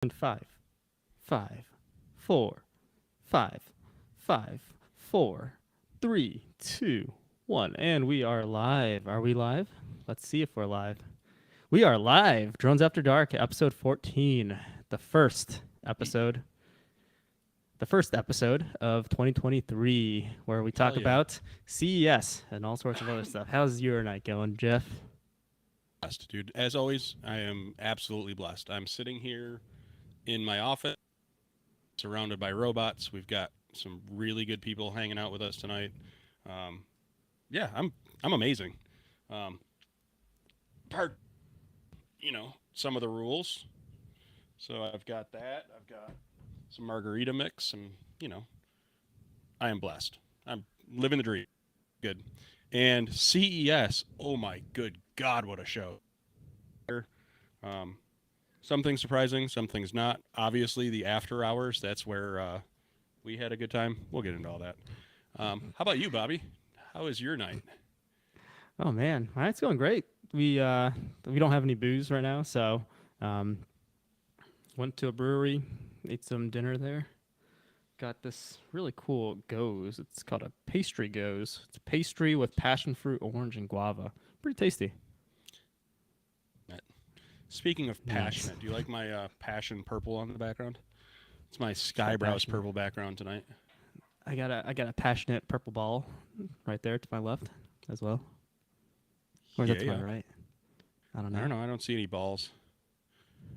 And five, five, four, five, five, four, three, two, one, and we are live. Are we live? Let's see if we're live. We are live. Drones After Dark, episode 14, the first episode of 2023, where we talk Hell yeah. about CES and all sorts of other stuff. How's your night going, Jeff? Blessed, dude. As always, I am absolutely blessed. I'm sitting here in my office, surrounded by robots. We've got some really good people hanging out with us tonight. Um, yeah, I'm amazing. Um, part, some of the rules. So I've got that. I've got some margarita mix, and I am blessed. I'm living the dream. Good. And CES. Oh my good God, what a show! Um, some things surprising, some things not. Obviously, the after hours, that's where we had a good time. We'll get into all that. How about you, Bobby? How was your night? Oh man, my night's going great. We don't have any booze right now, so um, went to a brewery, ate some dinner there. Got this really cool goes. It's called a pastry goes. It's a pastry with passion fruit, orange, and guava. Pretty tasty. Speaking of Nice. passionate, do you like my passion purple on the background? It's my Got Skybrowse passionate. purple background tonight. I got a passionate purple ball right there to my left as well. Or is that Yeah, to my yeah. right? I don't I know. don't know. I don't see any balls.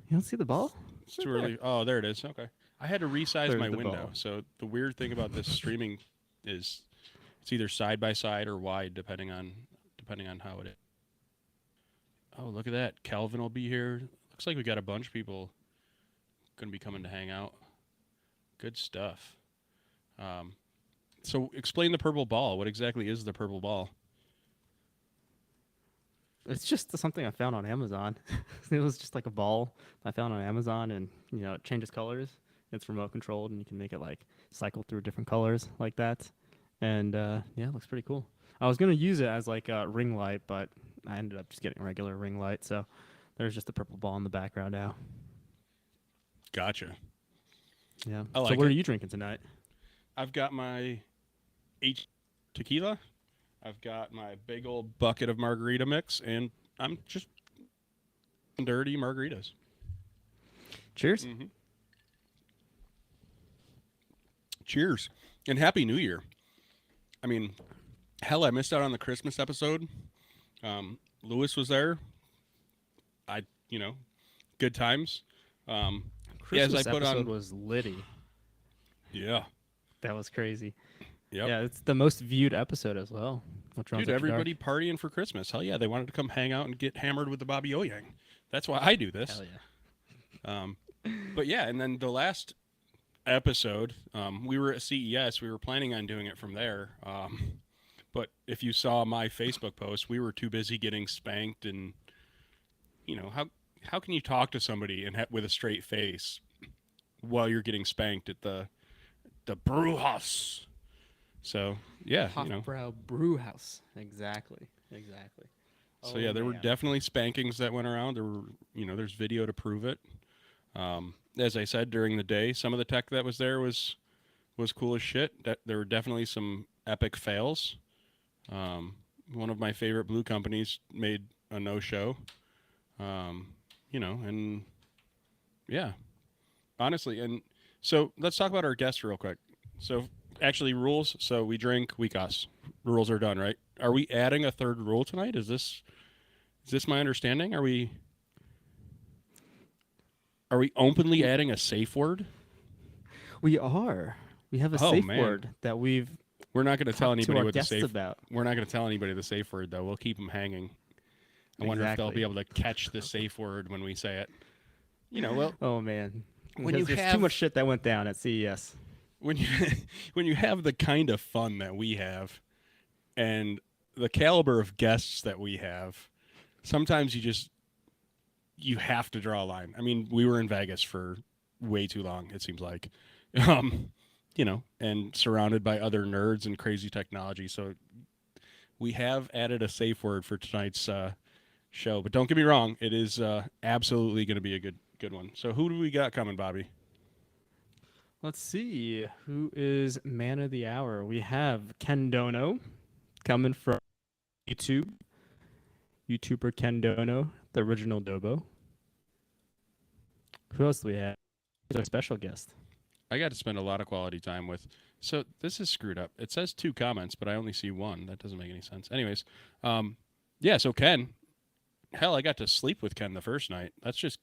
You don't see the ball? It's Right too there. early. Oh, there it is. Okay. I had to resize There's my the window. ball. So the weird thing about this streaming is it's either side by side or wide, depending on how it is. Oh, look at that. Calvin will be here. Looks like we got a bunch of people going to be coming to hang out. Good stuff. Um, so explain the purple ball. What exactly is the purple ball? It's just something I found on Amazon. It was just like a ball I found on Amazon, and it changes colors. It's remote controlled, and you can make it like cycle through different colors like that. And yeah, it looks pretty cool. I was gonna use it as like a ring light, but I ended up just getting a regular ring light. So there's just a purple ball in the background now. Gotcha. Yeah. I So like what are it. you drinking tonight? I've got my H tequila. I've got my big old bucket of margarita mix, and I'm just dirty margaritas. Cheers. Mm-hmm. Cheers. And Happy New Year. I mean, hell, I missed out on the Christmas episode. Lewis was there. I, you know, good times. Yeah, as I Christmas put episode on, was litty. yeah, That was crazy. yep. Yeah, it's the most viewed episode as well. What runs Dude, after dark? everybody partying for Christmas. Hell yeah, they wanted to come hang out and get hammered with the Bobby Oyang. That's why I do this. Hell yeah. Um, but yeah, and then the last episode, we were at CES. We were planning on doing it from there. But if you saw my Facebook post, we were too busy getting spanked, and how can you talk to somebody and with a straight face while you're getting spanked at the brew house? So yeah, Hofbrau Brew House. Exactly. Exactly. so Oh yeah, there were man. definitely spankings that went around. There were, there's video to prove it. As I said during the day, some of the tech that was there was cool as shit. That there were definitely some epic fails. One of my favorite blue companies made a no show. And yeah, honestly, and so let's talk about our guests real quick. So actually, rules. So we drink, we cuss. Rules are done, right? Are we adding a third rule tonight? Is this my understanding? Are we openly adding a safe word? We are. We have a Oh safe man, word that we've we're not going to tell talked to anybody our what the guests safe. about. We're not going to tell anybody the safe word though. We'll keep them hanging. I wonder if they'll be Exactly. able to catch the safe word when we say it. Well, Oh man. when you Because there's too have much shit that went down at CES. when you when you have the kind of fun that we have and the caliber of guests that we have, sometimes you have to draw a line. I mean, we were in Vegas for way too long, it seems like. Um, and surrounded by other nerds and crazy technology. So we have added a safe word for tonight's show. But don't get me wrong, it is absolutely going to be a good Good one. So who do we got coming, Bobby? Let's see who is man of the hour. We have Ken Dono coming from YouTube. YouTuber Ken Dono, the original Dobo. Who else do we have? Who's our special guest? I got to spend a lot of quality time with. So this is screwed up. It says 2 comments, but I only see 1. That doesn't make any sense. Anyways, yeah. So Ken, hell, I got to sleep with Ken the first night. Let's just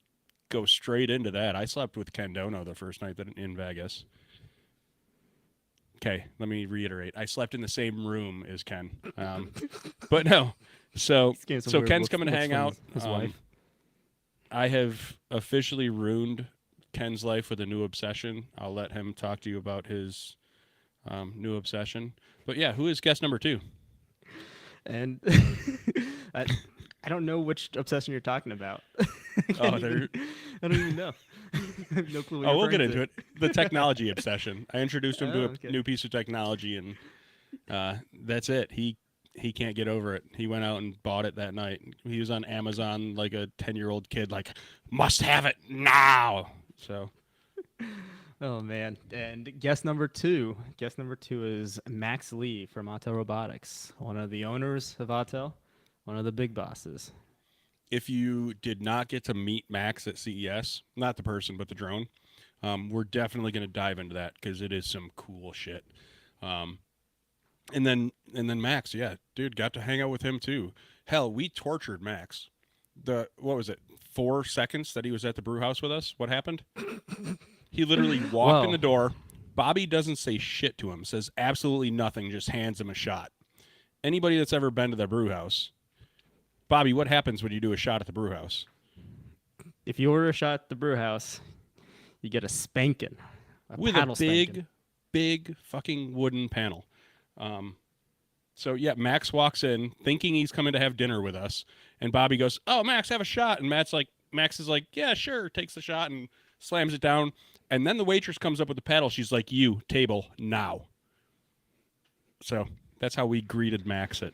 go straight into that. I slept with Ken Dono the first night in Vegas. Okay, let me reiterate. I slept in the same room as Ken. But no. So Ken's coming to hang out. His wife. I have officially ruined Ken's life with a new obsession. I'll let him talk to you about his new obsession. But yeah, who is guest number 2? And I don't know which obsession you're talking about. Oh, I don't even know. I have no clue. We'll get into it. The technology obsession. I introduced him to okay. a new piece of technology, and that's it. He can't get over it. He went out and bought it that night. He was on Amazon like a 10-year-old kid, like, must have it now. So. Oh, man. And guest number 2. Guest number 2 is Max Lee from Autel Robotics, one of the owners of Autel, one of the big bosses. If you did not get to meet Max at CES, not the person, but the drone, we're definitely going to dive into that because it is some cool shit. And then Max, yeah, dude, got to hang out with him too. Hell, we tortured Max. What was it? 4 seconds that he was at the brew house with us. What happened? He literally walked in the door. Bobby doesn't say shit to him, says absolutely nothing, just hands him a shot. Anybody that's ever been to the brew house, Bobby, what happens when you do a shot at the brew house? If you order a shot at the brew house, you get a spanking. With a big fucking wooden panel. So yeah, Max walks in thinking he's coming to have dinner with us, and Bobby goes, "Oh, Max, have a shot." And Max is like, "Yeah, sure." Takes the shot and slams it down. And then the waitress comes up with the paddle. She's like, "You, table now." So that's how we greeted Max at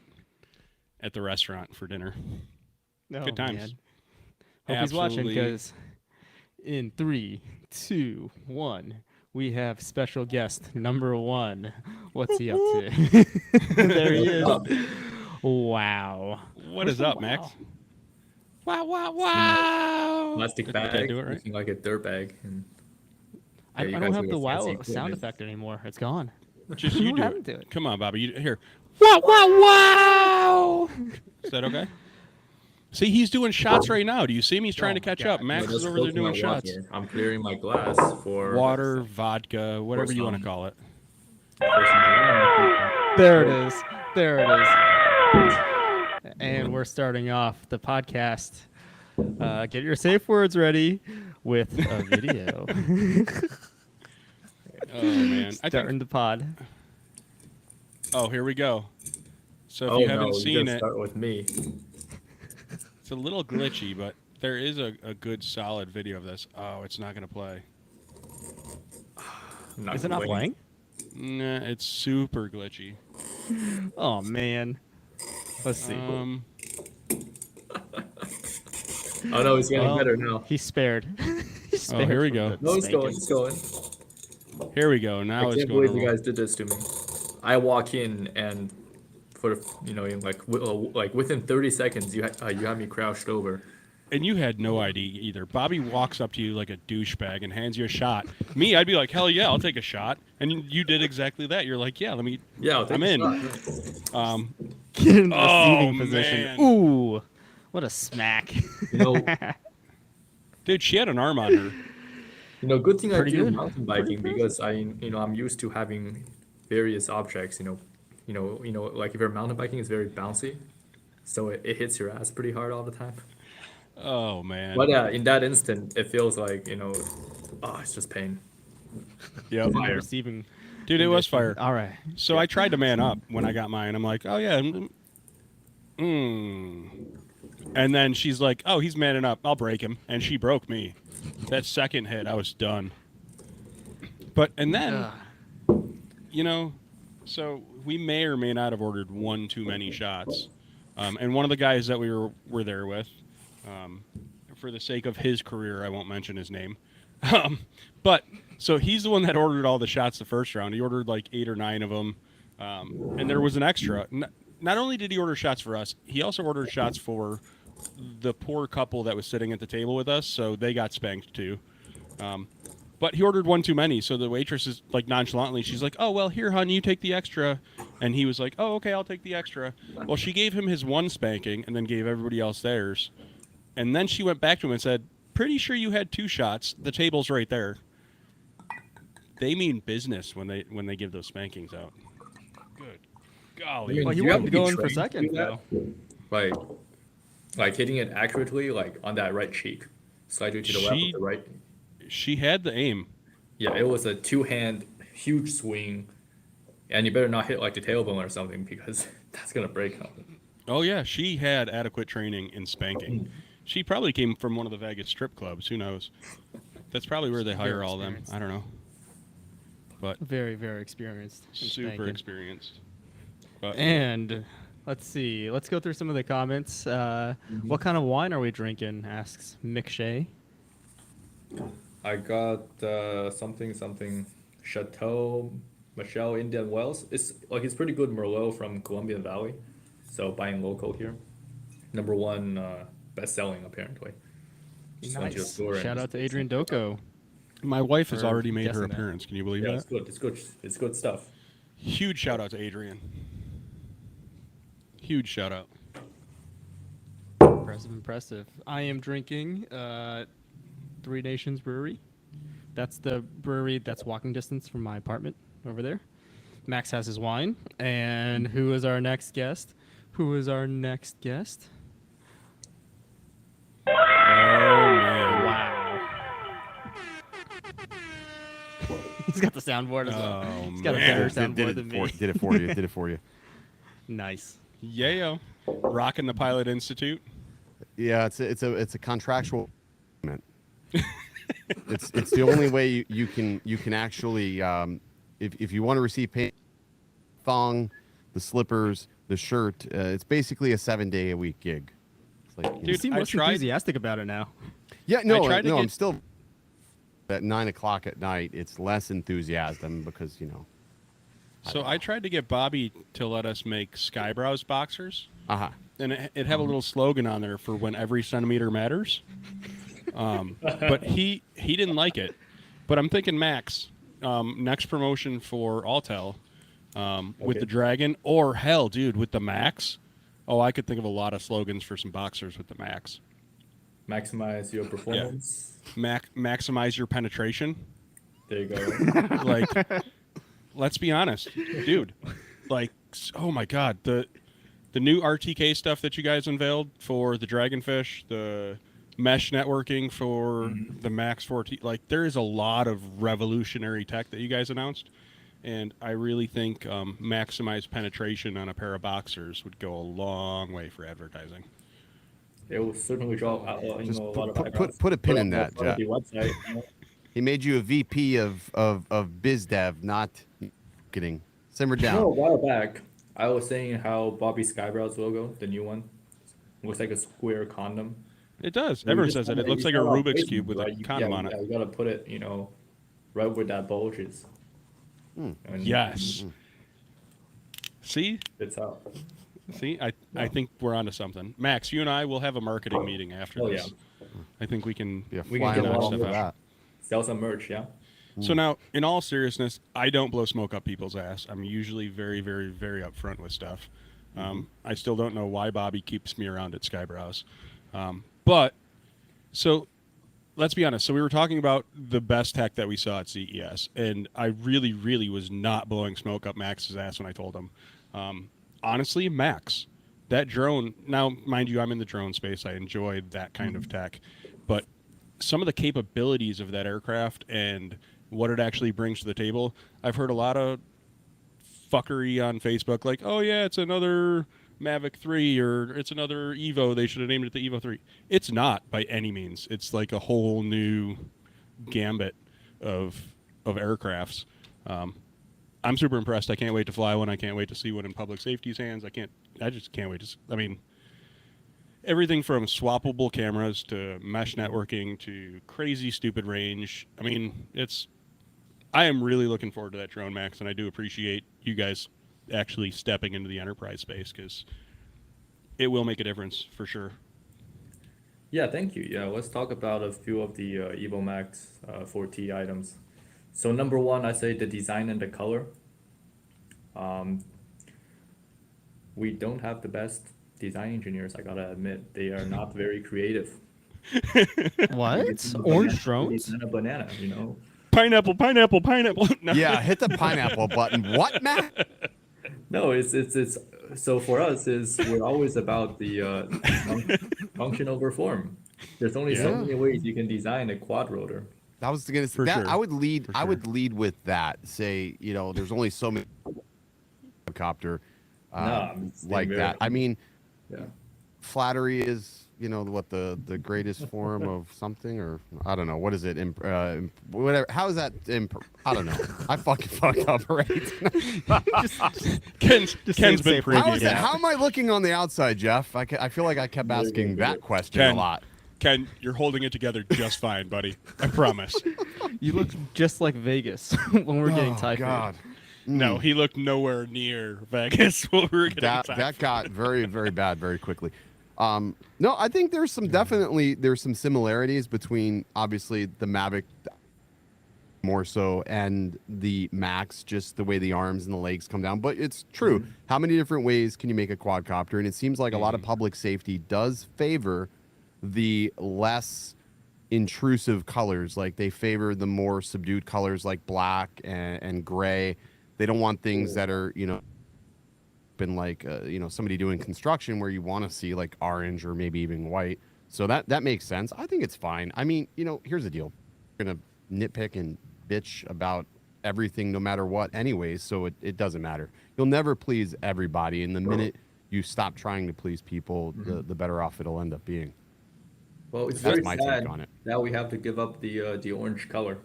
the restaurant for dinner. Oh, good times. Man. Hope he's watching, because in 3, 2, 1. We have special guest number 1. What's he up to? There he is. Wow. What is up, Max? Wow. Plastic bag, do it right? looking like a dirt bag. And I don't have the wow sound effect anymore. It's gone. Just you do it. it. Come on, Bobby. Here. Wow. Is that okay? See, he's doing shots right now. Do you see him? He's trying to catch up. Max is over there doing shots. I'm clearing my glass for water, vodka, whatever you want to call it. There it is. There it is. And we're starting off the podcast. Get your safe words ready with a video. Oh, man. Starting the pod. Oh, here we go. So if you haven't seen it, start with me. It's a little glitchy, but there is a good solid video of this. Oh, it's not going to play. Is it not playing? Nah, it's super glitchy. Oh, man. Let's see. Oh, no, it's getting better now. He's spared. Oh, here we go. No, it's going. It's going. Here we go. Now it's going. I can't believe you guys did this to me. I walk in and like within 30 seconds, you had me crouched over. And you had no ID either. Bobby walks up to you like a douchebag and hands you a shot. Me, I'd be like, hell yeah, I'll take a shot. And you did exactly that. You're like, yeah, I'm in. Get in the receiving position. Man. Ooh, what a smack. Dude, she had an arm on her. Good thing Pretty I do good. mountain biking because I'm used to having various objects. Like if you're mountain biking, it's very bouncy, so it hits your ass pretty hard all the time. Oh, man. But in that instant, it feels like, it's just pain. Yeah, Fire. Receiving. Dude, it was fire. All right. So I tried to man up when I got mine. I'm like, oh, yeah. And then she's like, oh, he's manning up. I'll break him. And she broke me. That second hit, I was done. And then, so we may or may not have ordered one too many shots. And one of the guys that we were there with, for the sake of his career, I won't mention his name. But so he's the one that ordered all the shots the first round. He ordered like 8 or 9 of them, and there was an extra. Not only did he order shots for us, he also ordered shots for the poor couple that was sitting at the table with us, so they got spanked too. But he ordered one too many, so the waitress is like nonchalantly, she's like, "Oh well, here, hon, you take the extra," and he was like, "Oh okay, I'll take the extra." Well, she gave him his one spanking and then gave everybody else theirs, and then she went back to him and said, "Pretty sure you had 2 shots. The table's right there." They mean business when they give those spankings out. Good golly. Well, he you have wanted to to be go in for trained to second, do that. though. Like hitting it accurately, like on that right cheek, slightly to the left of the right. She had the aim. Yeah, it was a 2-hand huge swing, and you better not hit like the tailbone or something because that's gonna break up. Oh yeah, she had adequate training in spanking. She probably came from one of the Vegas strip clubs. Who knows? That's probably where they hire all them. I don't know. But Very, very experienced. in super spanking. experienced. But And let's see. Let's go through some of the comments. What kind of wine are we drinking? Asks Mick Shea. I got something Chateau Michelle Indian Wells. It's pretty good Merlot from Colombian Valley, so buying local here. Number 1 best selling apparently. Just went to the Nice. store Shout and- out to Adrian Doko. my wife has For already made her guessing that. appearance. Can you believe Yeah, that? it's good. It's good. It's good stuff. Huge shout out to Adrian. Huge shout out. Impressive, impressive. I am drinking Three Nations Brewery. That's the brewery that's walking distance from my apartment over there. Max has his wine. And who is our next guest? Who is our next guest? Oh man. Wow. He's got the soundboard as well. Oh He's got a man. better soundboard than me. Did it for you. Did it for you. Nice. Yayo. Rocking the Pilot Institute. Yeah, it's a contractual agreement. it's the only way you can actually if you want to receive pay, thong, the slippers, the shirt. It's basically a 7-day-a-week gig. It's like, You Dude, seem I most tried- enthusiastic about it now. yeah, no, tried to no, I'm get- still at 9 o'clock at night. It's less enthusiasm because So I tried to get Bobby to let us make Skybrows boxers, and it have a little slogan on there for when every centimeter matters. But he didn't like it. But I'm thinking Max, next promotion for Autel, with Okay. the Dragon, or hell, dude, with the Max. Oh, I could think of a lot of slogans for some boxers with the Max. Maximize your performance. Maximize your penetration. There you go. Like, let's be honest, dude. Like, oh my god, the new RTK stuff that you guys unveiled for the Dragonfish, the mesh networking for the Max 4T, like there is a lot of revolutionary tech that you guys announced, and I really think maximize penetration on a pair of boxers would go a long way for advertising. It will certainly draw out a lot of eyebrows. put a pin in up that, on Jeff. the website. He made you a VP of biz dev, not marketing. Simmer down. A while back, I was saying how Bobby Skybrows logo, the new one, looks like a square condom. It does. You Everyone just says it. kinda- It looks you like a start off Rubik's placement, cube with right? a condom on Yeah, it. you gotta put it, right where that bulge is. And Yes. See, It's out. see, I think we're onto something. Max, you and I will have a marketing meeting after Oh, this. I think we can. Yeah, We can flying get along along with with that. Sell some merch, yeah. So now, in all seriousness, I don't blow smoke up people's ass. I'm usually very, very, very upfront with stuff. I still don't know why Bobby keeps me around at Skybrows. But, so, let's be honest. So we were talking about the best tech that we saw at CES, and I really, really was not blowing smoke up Max's ass when I told him. Honestly, Max, that drone, now, mind you, I'm in the drone space. I enjoyed that kind of tech. But some of the capabilities of that aircraft and what it actually brings to the table, I've heard a lot of fuckery on Facebook, like, oh yeah, it's another Mavic 3 or it's another Evo. They should have named it the Evo 3. It's not by any means. It's like a whole new gambit of aircrafts. I'm super impressed. I can't wait to fly one. I can't wait to see one in public safety's hands. I just can't wait to. I mean, everything from swappable cameras to mesh networking to crazy stupid range. I mean, I am really looking forward to that drone, Max, and I do appreciate you guys actually stepping into the enterprise space because it will make a difference for sure. Yeah, thank you. Yeah, let's talk about a few of the Evo Max 4T items. So number one, I say the design and the color. We don't have the best design engineers, I gotta admit. They are not very creative. What? Orange drones? Design a banana, you know? Pineapple, pineapple, pineapple. No. Yeah, hit the pineapple button. What, Matt? No, it's so for us is we're always about the function over form. There's only so Yeah. many ways you can design a quad rotor. I was gonna say For that. sure. I would lead. For I sure. would lead with that. Say, there's only so many helicopter It's like very- that. I mean, Yeah. flattery is what the greatest form of something, or I don't know, what is it, whatever, how is that I don't know, I fucking fucked up already. Ken's say been it pretty How is good. it, how am I looking on the outside, Jeff? I feel like I kept asking that question a lot. Ken, you're holding it together just fine, buddy. I promise. You look just like Vegas when we're getting Oh, typhoid. God. No, he looked nowhere near Vegas when we were getting That got very, very bad very quickly. No, I think there's some similarities between obviously the Mavic more so and the Max, just the way the arms and the legs come down. But it's true. How many different ways can you make a quadcopter? And it seems like a lot of public safety does favor the less intrusive colors. Like they favor the more subdued colors like black and gray. They don't want things that are, been like somebody doing construction where you want to see like orange or maybe even white. So that makes sense. I think it's fine. I mean, here's the deal. We're gonna nitpick and bitch about everything no matter what anyways, so it doesn't matter. You'll never please everybody, and the minute you stop trying to please people, the better off it'll end up being. Well, it's That's very my sad take on it. that we have to give up the orange color,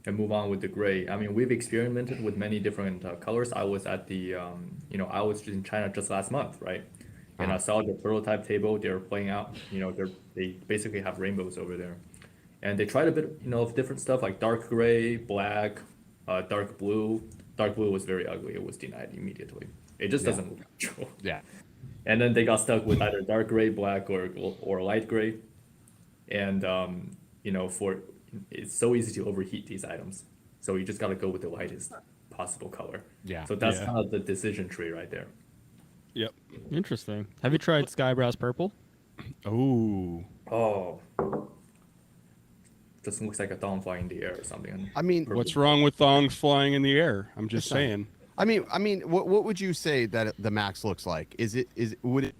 and move on with the gray. I mean, we've experimented with many different colors. I was at I was in China just last month, right? And I saw the prototype table they're playing out. They basically have rainbows over there, and they tried a bit, of different stuff like dark gray, black, dark blue. Dark blue was very ugly. It was denied immediately. It just doesn't look natural. Yeah. And then they got stuck with either dark gray, black, or light gray. And it's so easy to overheat these items. So you just got to go with the lightest possible color. Yeah. So that's Yeah. kind of the decision tree right there. Yep. Interesting. Have you tried Skybrowse Purple? Oh. Oh. Just looks like a thong flying in the air or something. I mean, What's wrong with thongs flying in the air? I'm just saying. I mean, what would you say that the Max looks like? Would it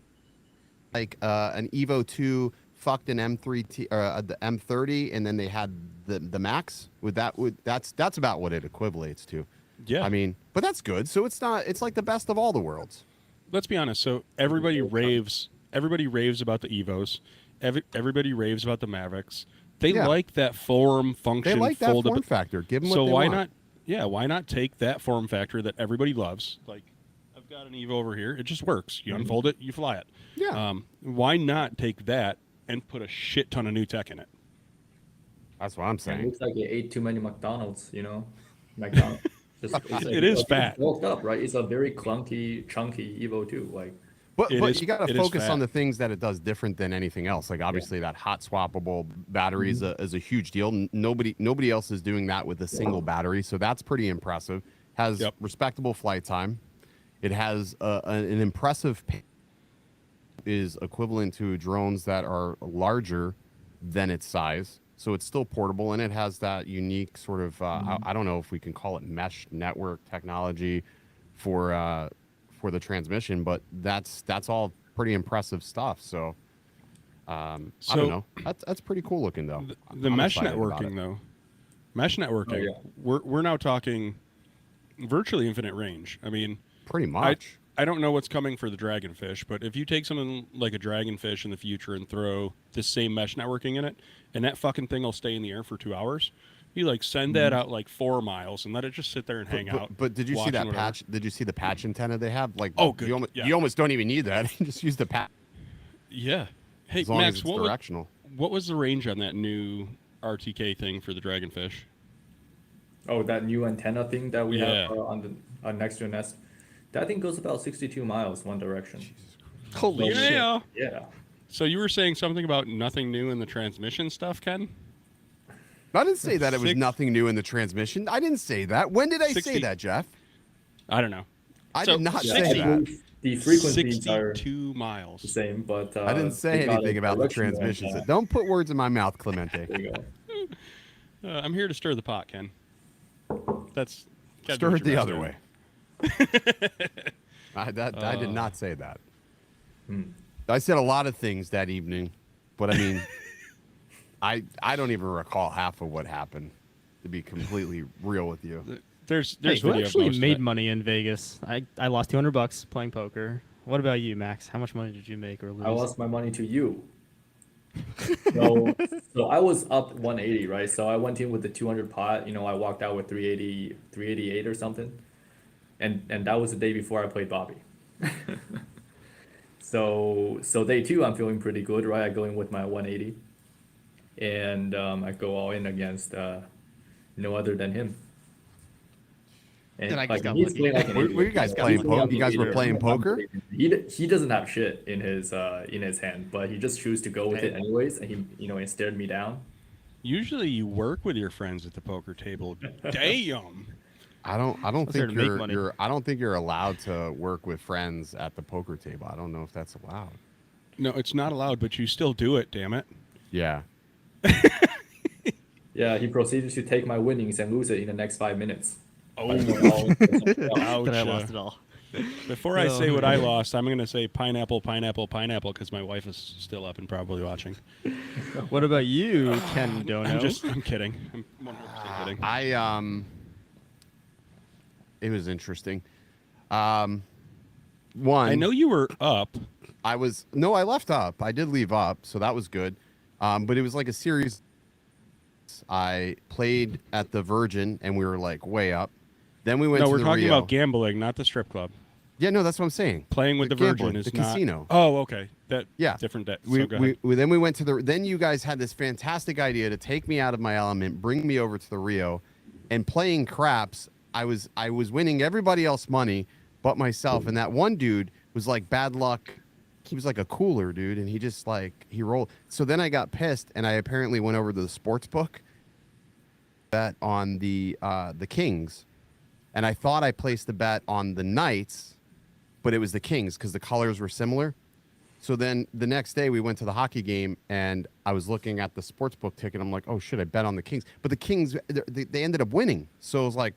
like an Evo 2 fucked an M3T or the M30, and then they had the Max? That's about what it equates to. Yeah. I mean, but that's good. So it's like the best of all the worlds. Let's be honest. So everybody raves about the Evos. Everybody raves about the Mavics. They Yeah. like that form function. They like that form foldab- factor. Give them what So they why want. not? Yeah, why not take that form factor that everybody loves? Like, I've got an Evo over here. It just works. You unfold it, you fly it. Yeah. Why not take that and put a shit ton of new tech in it? That's what I'm It saying. looks like you ate too many McDonald's, McDonald's. It is fat. Bulked up, right? It's a very clunky, chunky Evo 2. Like, But It is- you got it to is focus on fat. the things that it does different than anything else. Like obviously that hot swappable battery is a huge deal. Nobody else is doing that with a single battery, so that's pretty impressive. Has Yep. respectable flight time. It has an impressive is equivalent to drones that are larger than its size. So it's still portable, and it has that unique sort of I don't know if we can call it mesh network technology for the transmission, but that's all pretty impressive stuff. So I So- don't know. That's pretty cool looking though. The I'm mesh excited about networking, it. though. Mesh networking. yeah. We're now talking virtually infinite range. I mean, Pretty much. I don't know what's coming for the dragonfish, but if you take something like a dragonfish in the future and throw the same mesh networking in it, and that fucking thing will stay in the air for 2 hours, You like send that out like 4 miles and let it just sit there and hang out. But did you see watching that whatever. patch? Did you see the patch antenna they have? Like, Oh, good. You almost don't even need that. Just use the patch Yeah. Hey, as long Max, as it's directional. what was the range on that new RTK thing for the Dragonfish? Oh, that new antenna thing that we Yeah. have on the next to Nest. That thing goes about 62 miles one direction. Holy shit! Yeah. Yeah. So you were saying something about nothing new in the transmission stuff, Ken? I didn't say that it was Six- nothing new in the transmission. I didn't say that. When did I 60 say that, Jeff? I don't know. I So, did not Yeah, say I that. believe the frequencies are 62 miles. the same, but I didn't say they got anything a about the directional transmissions. antenna. Don't put words in my mouth, Clemente. There you go. I'm here to stir the pot, Ken. That's gotta do Stir what it the you're other best way. I did not say that. Hmm. I said a lot of things that evening, but I mean, I don't even recall half of what happened. To be completely real with you, at. There's Hey, who video of actually most of made it. money in Vegas? I lost $200 playing poker. What about you, Max? How much money did you make or lose? I lost my money to you. So I was up 180, right? So I went in with the 200 pot. I walked out with 380, 388 or something, and that was the day before I played Bobby. So day two, I'm feeling pretty good, right? I go in with my 180, and I go all in against no other than him. And Then I just got he's lucky. playing like an Were idiot. you guys playing He's poker? You guys were leader. playing poker? He doesn't have shit in his hand, but he just chose to go with it anyways, and he stared me down. Usually you work with your friends at the poker table. Damn. I don't Let's start think to make money. I don't think you're allowed to work with friends at the poker table. I don't know if that's allowed. No, it's not allowed, but you still do it, damn it. Yeah. Yeah, he proceeded to take my winnings and lose it in the next 5 minutes. Oh, Ouch. Then I lost it all. Before I Oh, say what I man. lost, I'm going to say pineapple, pineapple, pineapple because my wife is still up and probably watching. What about you, Ken Dono? I'm kidding. I'm 100% kidding. It was interesting. One, I know you were up. I left up. I did leave up, so that was good. But it was like a series. I played at the Virgin, and we were like way up. Then we went No, to we're the talking Rio. about gambling, not the strip club. Yeah, no, that's what I'm saying. Playing with the Virgin gambling, is the not. casino. Oh, okay. That Yeah. different day. We, So go ahead. then we went to the. Then you guys had this fantastic idea to take me out of my element, bring me over to the Rio, and playing craps. I was winning everybody else money, but myself. And that one dude was like bad luck. He was like a cooler dude, and he just like he rolled. So then I got pissed, and I apparently went over to the sports book. Bet on the Kings, and I thought I placed the bet on the Knights, but it was the Kings because the colors were similar. So then the next day we went to the hockey game, and I was looking at the sportsbook ticket. I'm like, oh shit, I bet on the Kings, but the Kings they ended up winning. So it was like,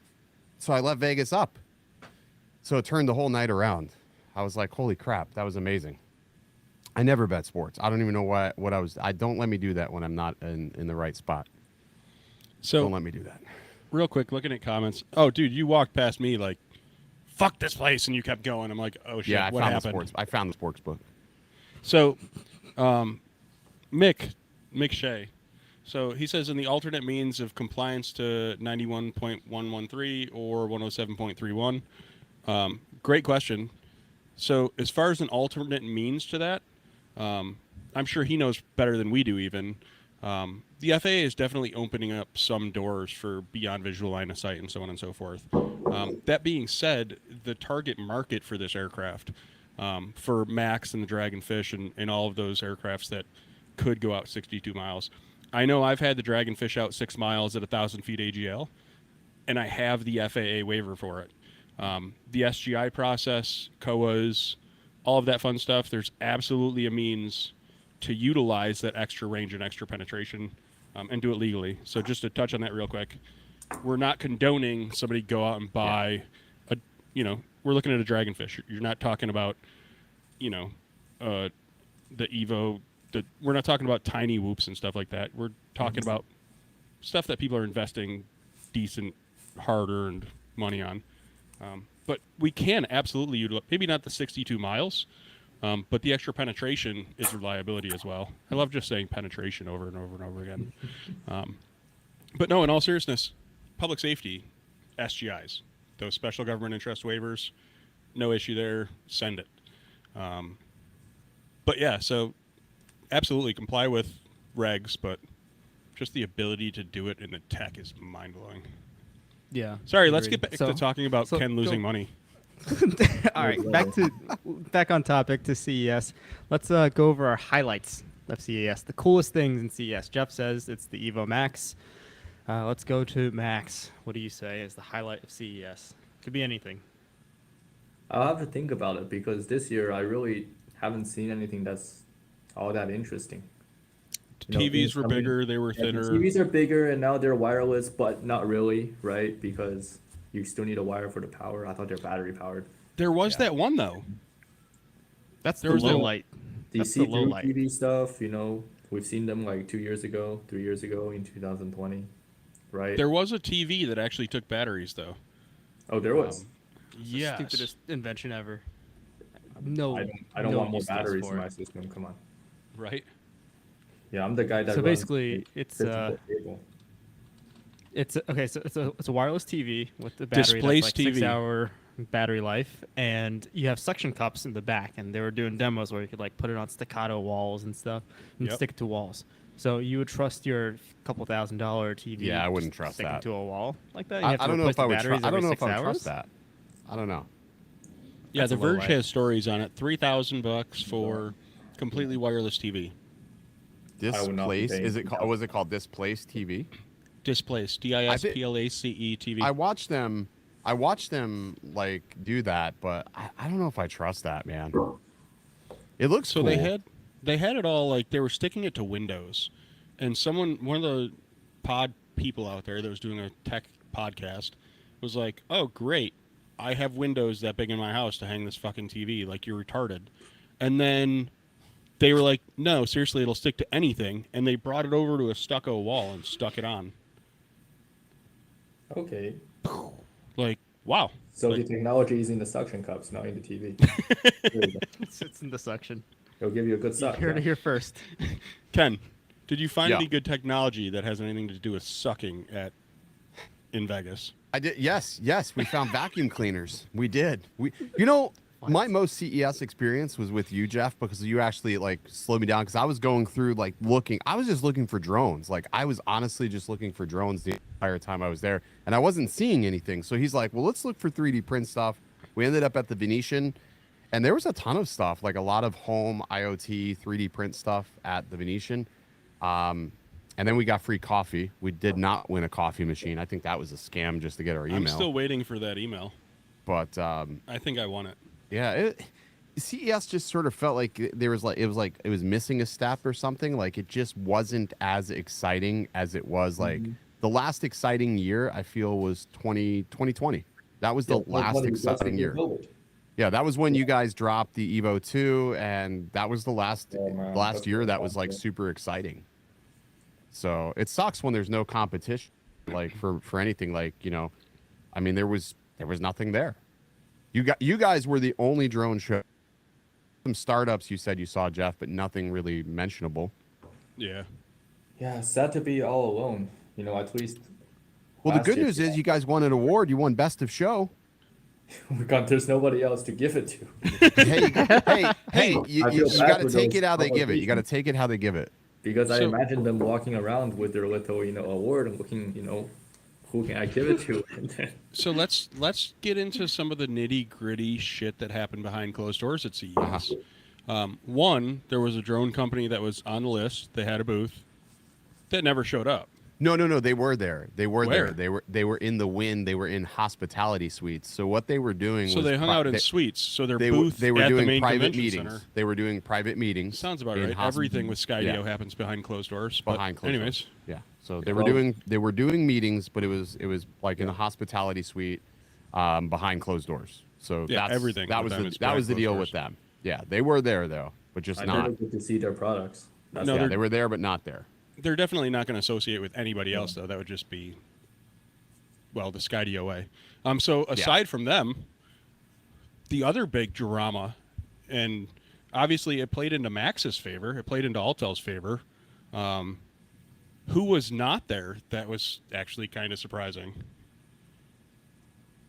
so I left Vegas up. So it turned the whole night around. I was like, holy crap, that was amazing. I never bet sports. I don't even know what I was. I don't let me do that when I'm not in the right spot. So Don't let me do that. real quick, looking at comments. Oh, dude, you walked past me like, fuck this place, and you kept going. I'm like, oh shit, Yeah, what happened? I found the sports book. So, Mick Shea. So he says in the alternate means of compliance to 91.113 or 107.31. Great question. So as far as an alternate means to that, I'm sure he knows better than we do even. The FAA is definitely opening up some doors for beyond visual line of sight and so on and so forth. That being said, the target market for this aircraft, for Max and the Dragonfish and all of those aircrafts that could go out 62 miles. I know I've had the Dragonfish out 6 miles at 1,000 feet AGL, and I have the FAA waiver for it. The SGI process, COAs, all of that fun stuff, there's absolutely a means to utilize that extra range and extra penetration and do it legally. So just to touch on that real quick, we're not condoning somebody go out and buy we're looking at a Dragonfish. You're not talking about, the Evo. We're not talking about tiny whoops and stuff like that. We're talking about stuff that people are investing decent, hard-earned money on. But we can absolutely utilize, maybe not the 62 miles, but the extra penetration is reliability as well. I love just saying penetration over and over and over again. But no, in all seriousness, public safety, SGIs, those special government interest waivers, no issue there. Send it. But yeah, so absolutely comply with regs, but just the ability to do it in the tech is mind blowing. Yeah. Sorry, let's agreed. get back to talking about so Ken losing go- money. All right, back on topic to CES. Let's go over our highlights of CES. The coolest things in CES. Jeff says it's the Evo Max. Let's go to Max. What do you say is the highlight of CES? Could be anything. I'll have to think about it because this year I really haven't seen anything that's all that interesting. You know, TVs were bigger, they were yeah, the thinner. TVs are bigger and now they're wireless, but not really, right? Because you still need a wire for the power. I thought they're battery powered. There was that one though. That's There the was low no- light. The That's the low see-through light. TV stuff, we've seen them like 2 years ago, 3 years ago in 2020, right? There was a TV that actually took batteries though. Oh, there was. Yes. Stupidest invention ever. No. I don't no want more use case batteries for in it. my system. Come on. Right. Yeah, I'm the guy that So runs basically, a it's 50-foot cable. okay. So it's a wireless TV with the battery Displaced that's like TV. 6-hour battery life, and you have suction cups in the back. And they were doing demos where you could like put it on staccato walls and stuff and Yep. stick it to walls. So you would trust your couple $1,000 TV? Yeah, I just wouldn't trust sticking that. to a wall like that. You I have to don't know replace if I the would. batteries I don't every know if 6 I would hours? trust that. I don't know. Yeah, That's The a low Verge light. has stories on it. $3,000 for completely wireless TV. I would not be Displace? paying Is it called? $2,000. Was it called Displaced TV? Displaced. DISPLACE TV. I watched them. I watched them like do that, but I don't know if I trust that, man. It looks So cool. they had it all like they were sticking it to Windows, and one of the pod people out there that was doing a tech podcast was like, "Oh, great, I have windows that big in my house to hang this fucking TV. Like you're retarded." And then they were like, "No, seriously, it'll stick to anything." And they brought it over to a stucco wall and stuck it on. Okay. Like, wow. So Like- the technology is in the suction cups, not in the TV. There you go. It's in the suction. It'll give you a good You suck. heard it yeah. here first. Ken, did you find Yeah. any good technology that has anything to do with sucking in Vegas? I did. Yes, we found vacuum cleaners. We did. My most CES experience was with you, Jeff, because you actually like slowed me down because I was going through like looking. I was just looking for drones. Like I was honestly just looking for drones the entire time I was there, and I wasn't seeing anything. So he's like, "Well, let's look for 3D print stuff." We ended up at the Venetian, and there was a ton of stuff, like a lot of home IoT 3D print stuff at the Venetian. And then we got free coffee. We did not win a coffee machine. I think that was a scam just to get our email. I'm still waiting for that email. But I think I won it. yeah, CES just sort of felt like there was it was missing a step or something. Like it just wasn't as exciting as it was. Like the last exciting year I feel was 2020. That was the last 2020 was exciting year. COVID. Yeah, that was when you guys dropped the Evo 2, and that was the last Oh, man, last that's year really that was tough, like yeah. super exciting. So it sucks when there's no competition, like for anything. Like I mean there was nothing there. You guys were the only drone show. Some startups you said you saw, Jeff, but nothing really mentionable. Yeah. Yeah, sad to be all alone. At least. Well, the last good year, news is you guys won an award. You won Best of Show. there's nobody else to give it to. Hey, you I feel got bad to for take those it how they give it. You got to politicians. take it how they give it. Because I So- imagine them walking around with their little, award and looking, who can I give it to? And then, So let's get into some of the nitty gritty shit that happened behind closed doors at CES. One, there was a drone company that was on the list. They had a booth that never showed up. No. They were there. They were Where? there. They were in the Wynn. They were in hospitality suites. So what they were doing So was they hung out in suites. So their booth they were at the doing main private convention meetings. center. They were doing private meetings. Sounds about in right. Everything with Skydio yeah. happens behind closed doors. But behind closed anyways, doors. Yeah. So they were doing meetings, but it was like in a Yeah. hospitality suite behind closed doors. So Yeah, that's everything that with was them the, is that was the behind deal closed with doors. them. Yeah, they were there though, but just I not. never get to see their products. That's No, it. Yeah, they're- they were there but not there. they're definitely not going to associate with anybody else, though. That would just be, well, the Skydio way. So aside from them, the other big drama, and obviously it played into Max's favor, it played into Autel's favor, Who was not there? That was actually kind of surprising.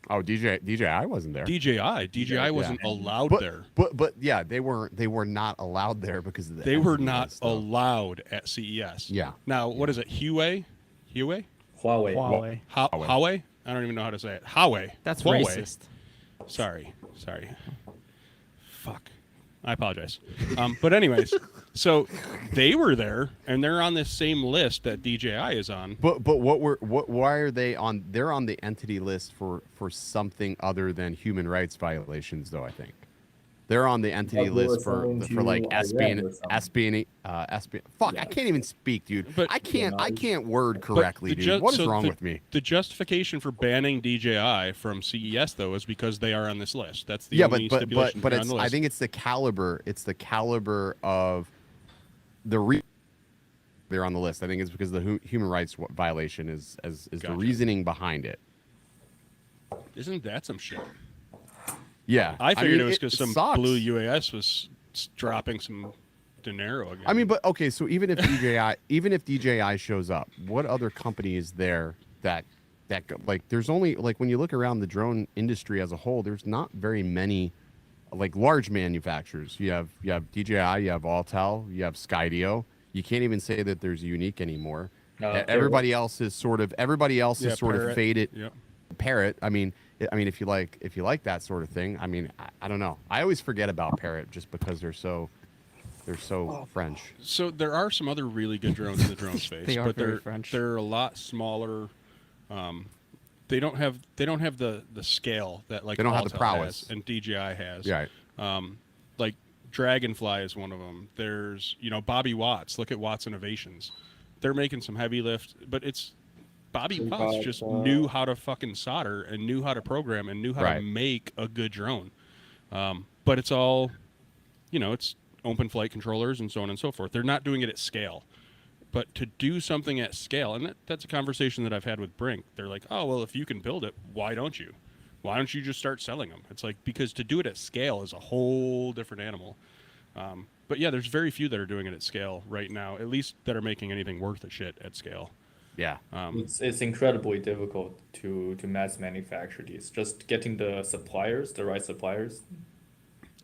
Oh, DJI wasn't there. DJI wasn't allowed there. But yeah, they were not allowed there because of the They were entity not list, though. allowed at CES. Yeah. Now, what is it? Huawei? Huawei. Huawei. Huawei? I don't even know how to say it. Huawei. That's Huawei. racist. Sorry. Fuck. I apologize. But anyways, so they were there, and they're on this same list that DJI is on. But why are they on? They're on the entity list for something other than human rights violations, though. I think they're on the entity But we were list for selling like to Iran or espionage. Fuck, I can't even speak, dude. But- I can't word But correctly, the dude. What is so wrong the- with me? The justification for banning DJI from CES, though, is because they are on this list. That's the Yeah, only but stipulation. They're on it's the I list. think it's the caliber of the they're on the list. I think it's because the human rights violation is the Gotcha. reasoning behind it. Isn't that some shit? Yeah, I figured mean, it was because some sucks. blue UAS was dropping some dinero again. I mean, but okay, so even if DJI shows up, what other company is there that like there's only like when you look around the drone industry as a whole, there's not very many like large manufacturers. You have DJI, you have Autel, you have Skydio. You can't even say that there's Unique anymore. Everybody else is sort of Yeah, sort of Parrot. faded. Yep. Parrot. I mean, if you like that sort of thing, I mean, I don't know. I always forget about Parrot just because they're so French. So there are some other really good drones in the drone space, They are but very French. they're a lot smaller. They don't have the scale that like They don't have the Autel prowess. has and DJI has. Yeah. Like Dragonfly is one of them. There's Bobby Watts. Look at Watts Innovations. They're making some heavy lift, but it's Bobby Watts just knew how to fucking solder and knew how to program and knew how to Right. make a good drone. But it's all, it's open flight controllers and so on and so forth. They're not doing it at scale. But to do something at scale, and that's a conversation that I've had with Brink. They're like, oh, well, if you can build it, why don't you? Why don't you just start selling them? It's like, because to do it at scale is a whole different animal. But yeah, there's very few that are doing it at scale right now, at least that are making anything worth a shit at scale. Yeah. It's incredibly difficult to mass manufacture these. Just getting the right suppliers.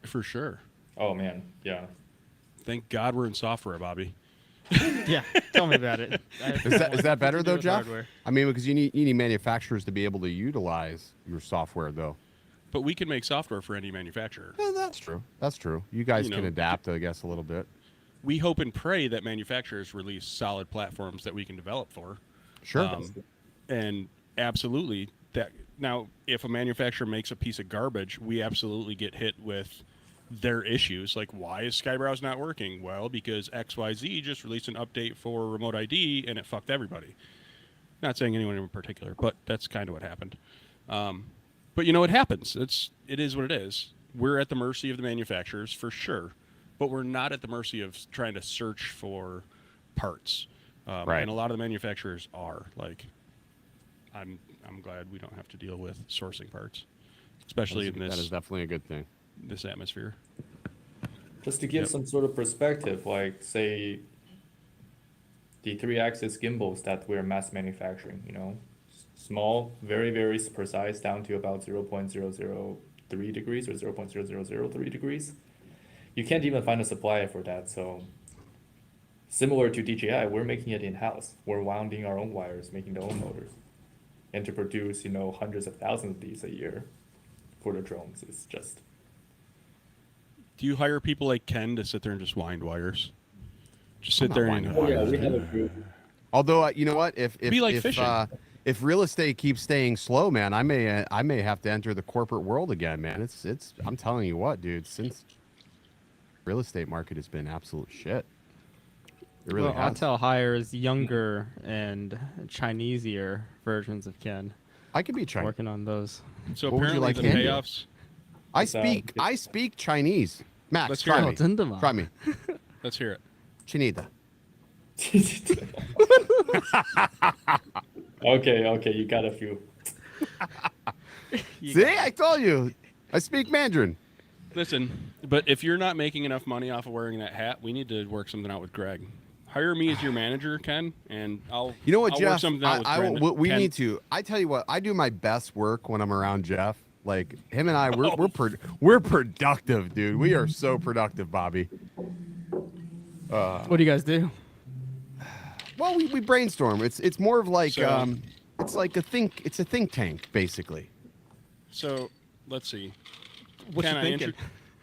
For sure. Oh man, yeah. Thank God we're in software, Bobby. Yeah, tell me about it. Is that better though, with Jeff? hardware. I mean, because you need manufacturers to be able to utilize your software, though. But we can make software for any manufacturer. Yeah, that's true. That's true. You guys You can know, adapt, I guess, a little bit. We hope and pray that manufacturers release solid platforms that we can develop for. Sure. And absolutely that. Now, if a manufacturer makes a piece of garbage, we absolutely get hit with their issues. Like, why is Skybrowse not working? Well, because XYZ just released an update for remote ID and it fucked everybody. Not saying anyone in particular, but that's kind of what happened. But it happens. It is what it is. We're at the mercy of the manufacturers for sure, but we're not at the mercy of trying to search for parts. Right. And a lot of the manufacturers are like, I'm glad we don't have to deal with sourcing parts, especially in That is this definitely a good thing. atmosphere. Just to give Yep. some sort of perspective, like say the 3-axis gimbals that we're mass manufacturing, small, very, very precise, down to about 0.003 degrees or 0.0003 degrees. You can't even find a supplier for that. So similar to DJI, we're making it in-house. We're wounding our own wires, making the own motors. And to produce, hundreds of thousands of these a year for the drones is just... Do you hire people like Ken to sit there and just wind wires? Just sit not there and winding Oh yeah, wires. we have a group. Although, you know what? If Be like fishing. if real estate keeps staying slow, man, I may have to enter the corporate world again, man. It's I'm telling you what, dude. Since real estate market has been absolute shit. It really Well, has. Autel hires younger and Chinesier versions of Ken. I could be Chinese. Working on those. So What would you apparently like the Ken to do? payoffs. I speak Chinese. Max, Let's try hear me. it. Zindama. Try me. Let's hear it. Chinita. Okay, you got a few. See, I told you. I speak Mandarin. Listen, but if you're not making enough money off of wearing that hat, we need to work something out with Greg. hire me as your manager, Ken, and I'll. You know what, I'll Jeff? Work something out with Brandon. We Ken. need to. I tell you what, I do my best work when I'm around Jeff. Like him and I, we're productive, dude. We are so productive, Bobby. What do you guys do? Well, we brainstorm. It's more of like So- it's like a think tank basically. So let's see. What Ken, you I, thinking?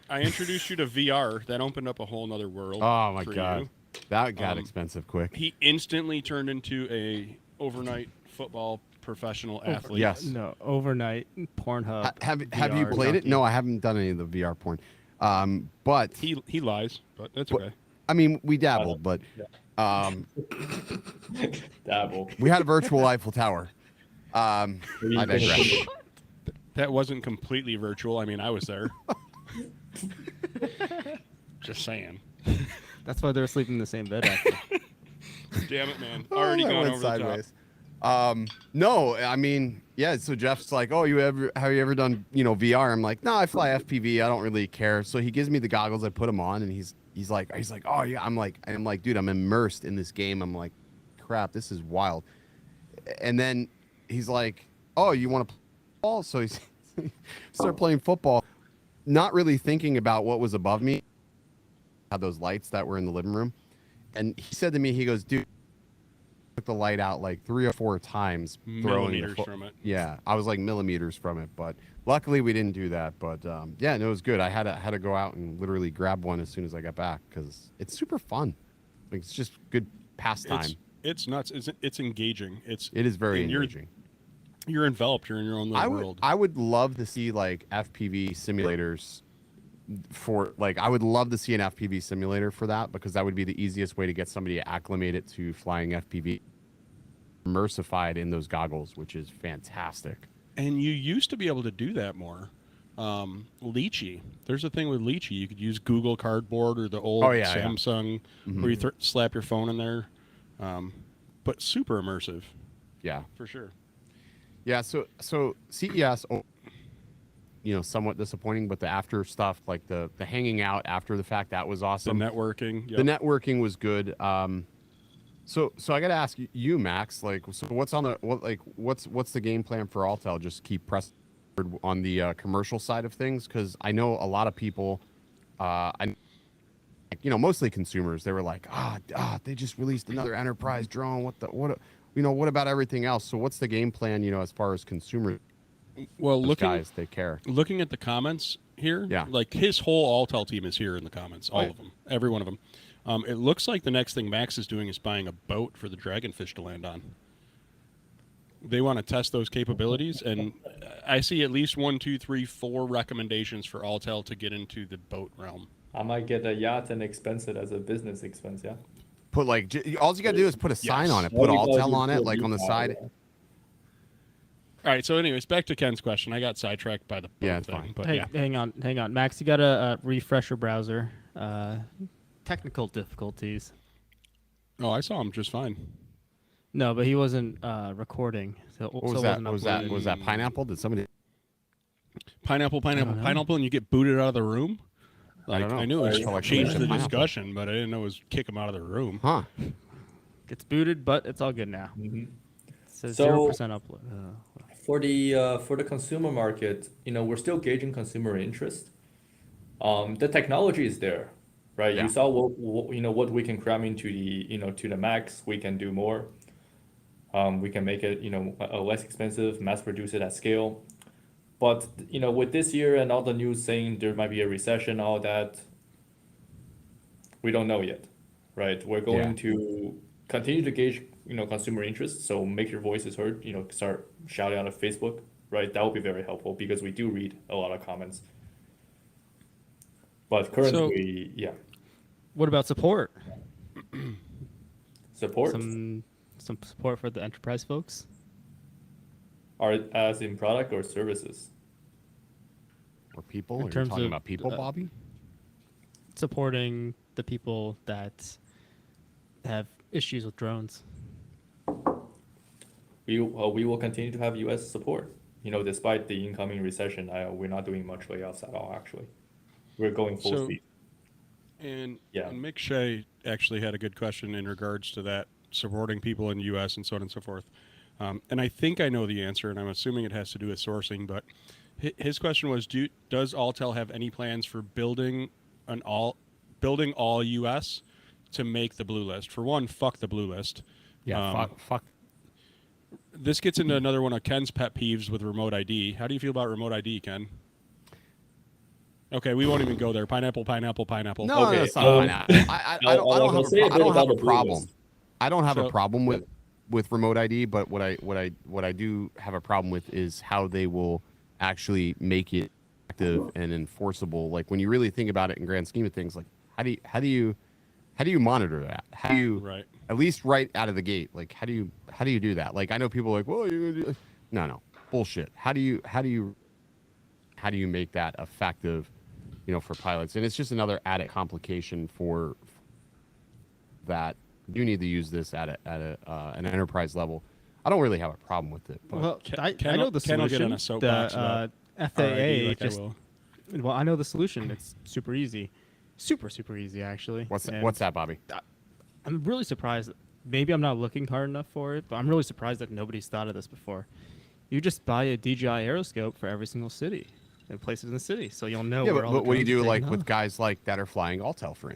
I introduced you to VR. That opened up a whole nother world. Oh my for god, you. that got expensive quick. He instantly turned into a overnight football professional athlete. Yes. No, overnight Pornhub. Have you VR played it? junkie. No, I haven't done any of the VR porn. But He lies, but that's but- okay. I mean, we dabbled, but Dabble. we had a virtual Eiffel Tower. I digress. That wasn't completely virtual. I mean, I was there. Just saying. That's why they're sleeping in the same bed. Actually. Damn it, man. Oh, Already that gone went over sideways. the top. No, I mean, yeah. So Jeff's like, "Oh, have you ever done VR?" I'm like, "No, I fly FPV. I don't really care." So he gives me the goggles. I put them on, and he's like, "Oh yeah." I'm like, "Dude, I'm immersed in this game." I'm like, "Crap, this is wild." And then he's like, "Oh, you want to play football?" So he's start playing football, not really thinking about what was above me. Had those lights that were in the living room, and he said to me, he goes, "Dude, took the light out like 3 or 4 times, throwing the Millimeters from it. Yeah, I was like millimeters from it, but luckily we didn't do that. But yeah, no, it was good. I had to go out and literally grab one as soon as I got back because it's super fun. Like it's just good pastime. It's nuts. It's engaging. It is very and engaging. You're enveloped. You're in your own little world. I would love to see like FPV simulators for like I would love to see an FPV simulator for that because that would be the easiest way to get somebody acclimated to flying FPV, immersified in those goggles, which is fantastic. And you used to be able to do that more. Lychee. There's a thing with Lychee. You could use Google Cardboard or the old Samsung where you slap your phone in there. But super immersive. Yeah. For sure. Yeah, so CES, somewhat disappointing, but the after stuff, like the hanging out after the fact, that was awesome. The networking. The networking was good. So I got to ask you, Max, like, so what's the game plan for Autel? Just keep pressing on the commercial side of things, because I know a lot of people, mostly consumers, they were like, they just released another enterprise drone. What about everything else? So what's the game plan, as far as consumers? Well, Guys, they care. Looking at the comments here, Yeah. like his whole Autel team is here in the comments, all Right. of them, every one of them. It looks like the next thing Max is doing is buying a boat for the Dragonfish to land on. They want to test those capabilities, and I see at least 1, 2, 3, 4 recommendations for Autel to get into the boat realm. I might get a yacht and expense it as a business expense, yeah? Put all you got to do is put a sign on it. All Put you gotta Autel do on is it, put like on the Utah, side. yeah. All right, so anyways, back to Ken's question. I got sidetracked by the boat Yeah, it's thing, fine. but Hey, yeah. hang on, Max. You gotta refresh your browser. Technical difficulties. Oh, I saw him just fine. No, but he wasn't recording. So What was so it that? wasn't Was that uploaded. was that pineapple? Did somebody? Pineapple, know. and you get booted out of the room? I don't know. I knew it I was just felt like change somebody the said pineapple. discussion, but I didn't know it was kick him out of the room. Huh? Gets booted, but it's all good now. Mhm. It says So- 0% upload. For the consumer market, we're still gauging consumer interest. The technology is there, right? Yeah. You saw what we can cram into to the max. We can do more. We can make it less expensive, mass produce it at scale. But with this year and all the news saying there might be a recession, all that, we don't know yet, right? We're going to continue to gauge consumer interest. So make your voices heard. Start shouting out on Facebook, right? That will be very helpful because we do read a lot of comments. But currently, What about support? support Some support for the enterprise folks. are as in product or services. Or people? In Are you terms talking of, about people, Bobby? Supporting the people that have issues with drones. We will continue to have U.S. support. Despite the incoming recession, we're not doing much layoffs at all. Actually, we're going full So- speed. And Yeah. and Mick Shea actually had a good question in regards to that, supporting people in the U.S. and so on and so forth. And I think I know the answer, and I'm assuming it has to do with sourcing. But his question was, does Autel have any plans for building all U.S. to make the blue list? For one, fuck the blue list. Yeah, fuck. This gets into another one of Ken's pet peeves with remote ID. How do you feel about remote ID, Ken? Okay, we won't even go there. Pineapple, pineapple, pineapple. No, Okay, that's not pineapple. I don't have a problem. I don't have a problem with remote ID, but what I do have a problem with is how they will actually make it active and enforceable. Like when you really think about it in grand scheme of things, like how do you monitor that? How do you at least right out of the gate? Like how do you do that? Like I know people are like, well, no, bullshit. How do you make that effective? For pilots, and it's just another added complication for that. You need to use this at an enterprise level. I don't really have a problem with it. But Well, I know the Ken will solution. get on a soapbox about FAA like just. Well, I know the solution. It's super easy, super easy actually. What's that, Bobby? I'm really surprised. Maybe I'm not looking hard enough for it, but I'm really surprised that nobody's thought of this before. You just buy a DJI aeroscope for every single city and places in the city, so you'll know. Yeah, where all but the what do you drones do are like taking with off. guys like that are flying Autel free?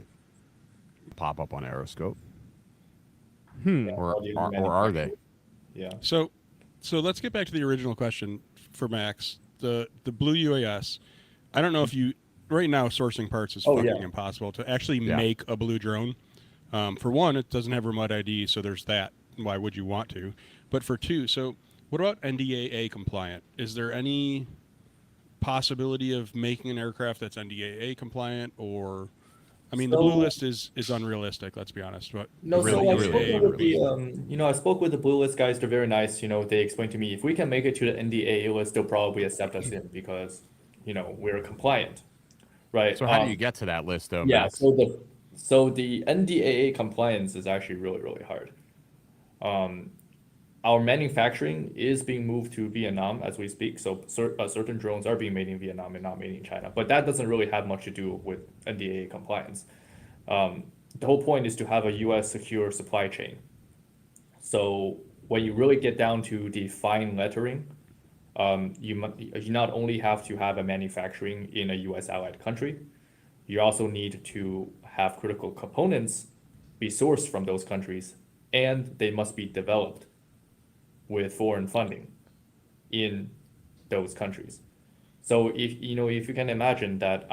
Pop up on aeroscope, or are they? Yeah. So let's get back to the original question for Max. The blue UAS. I don't know if you right now sourcing parts is fucking impossible to actually make a blue drone. For one, it doesn't have remote ID, so there's that. Why would you want to? But for two, so what about NDAA compliant? Is there any possibility of making an aircraft that's NDAA compliant, or I mean, the blue list is unrealistic. Let's be honest. But No, really, so I really spoke with the realistic. I spoke with the blue list guys. They're very nice. They explained to me if we can make it to the NDAA list, they'll probably accept us in because we're compliant, right? So how do you get to that list, though, Yeah, Max? so the NDAA compliance is actually really, really hard. Our manufacturing is being moved to Vietnam as we speak. So certain drones are being made in Vietnam and not made in China. But that doesn't really have much to do with NDAA compliance. The whole point is to have a US secure supply chain. So when you really get down to the fine lettering, you not only have to have a manufacturing in a US allied country, you also need to have critical components be sourced from those countries, and they must be developed with foreign funding in those countries. So if you can imagine that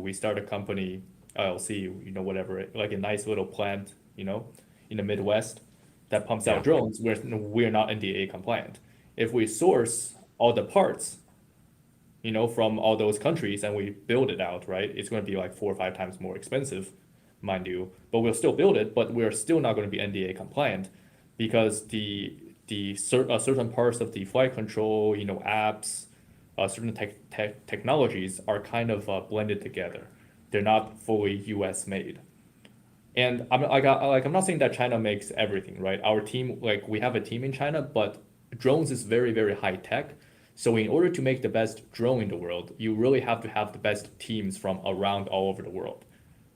we start a company, LLC, whatever, like a nice little plant, in the Midwest that pumps out drones, we're not NDAA compliant. If we source all the parts, from all those countries and we build it out, right? It's going to be like 4 or 5 times more expensive, mind you, but we'll still build it, but we're still not going to be NDAA compliant because certain parts of the flight control, apps, certain technologies are kind of blended together. They're not fully US made. And I'm not saying that China makes everything, right? Our team, like we have a team in China, but drones is very, very high tech. So in order to make the best drone in the world, you really have to have the best teams from around all over the world.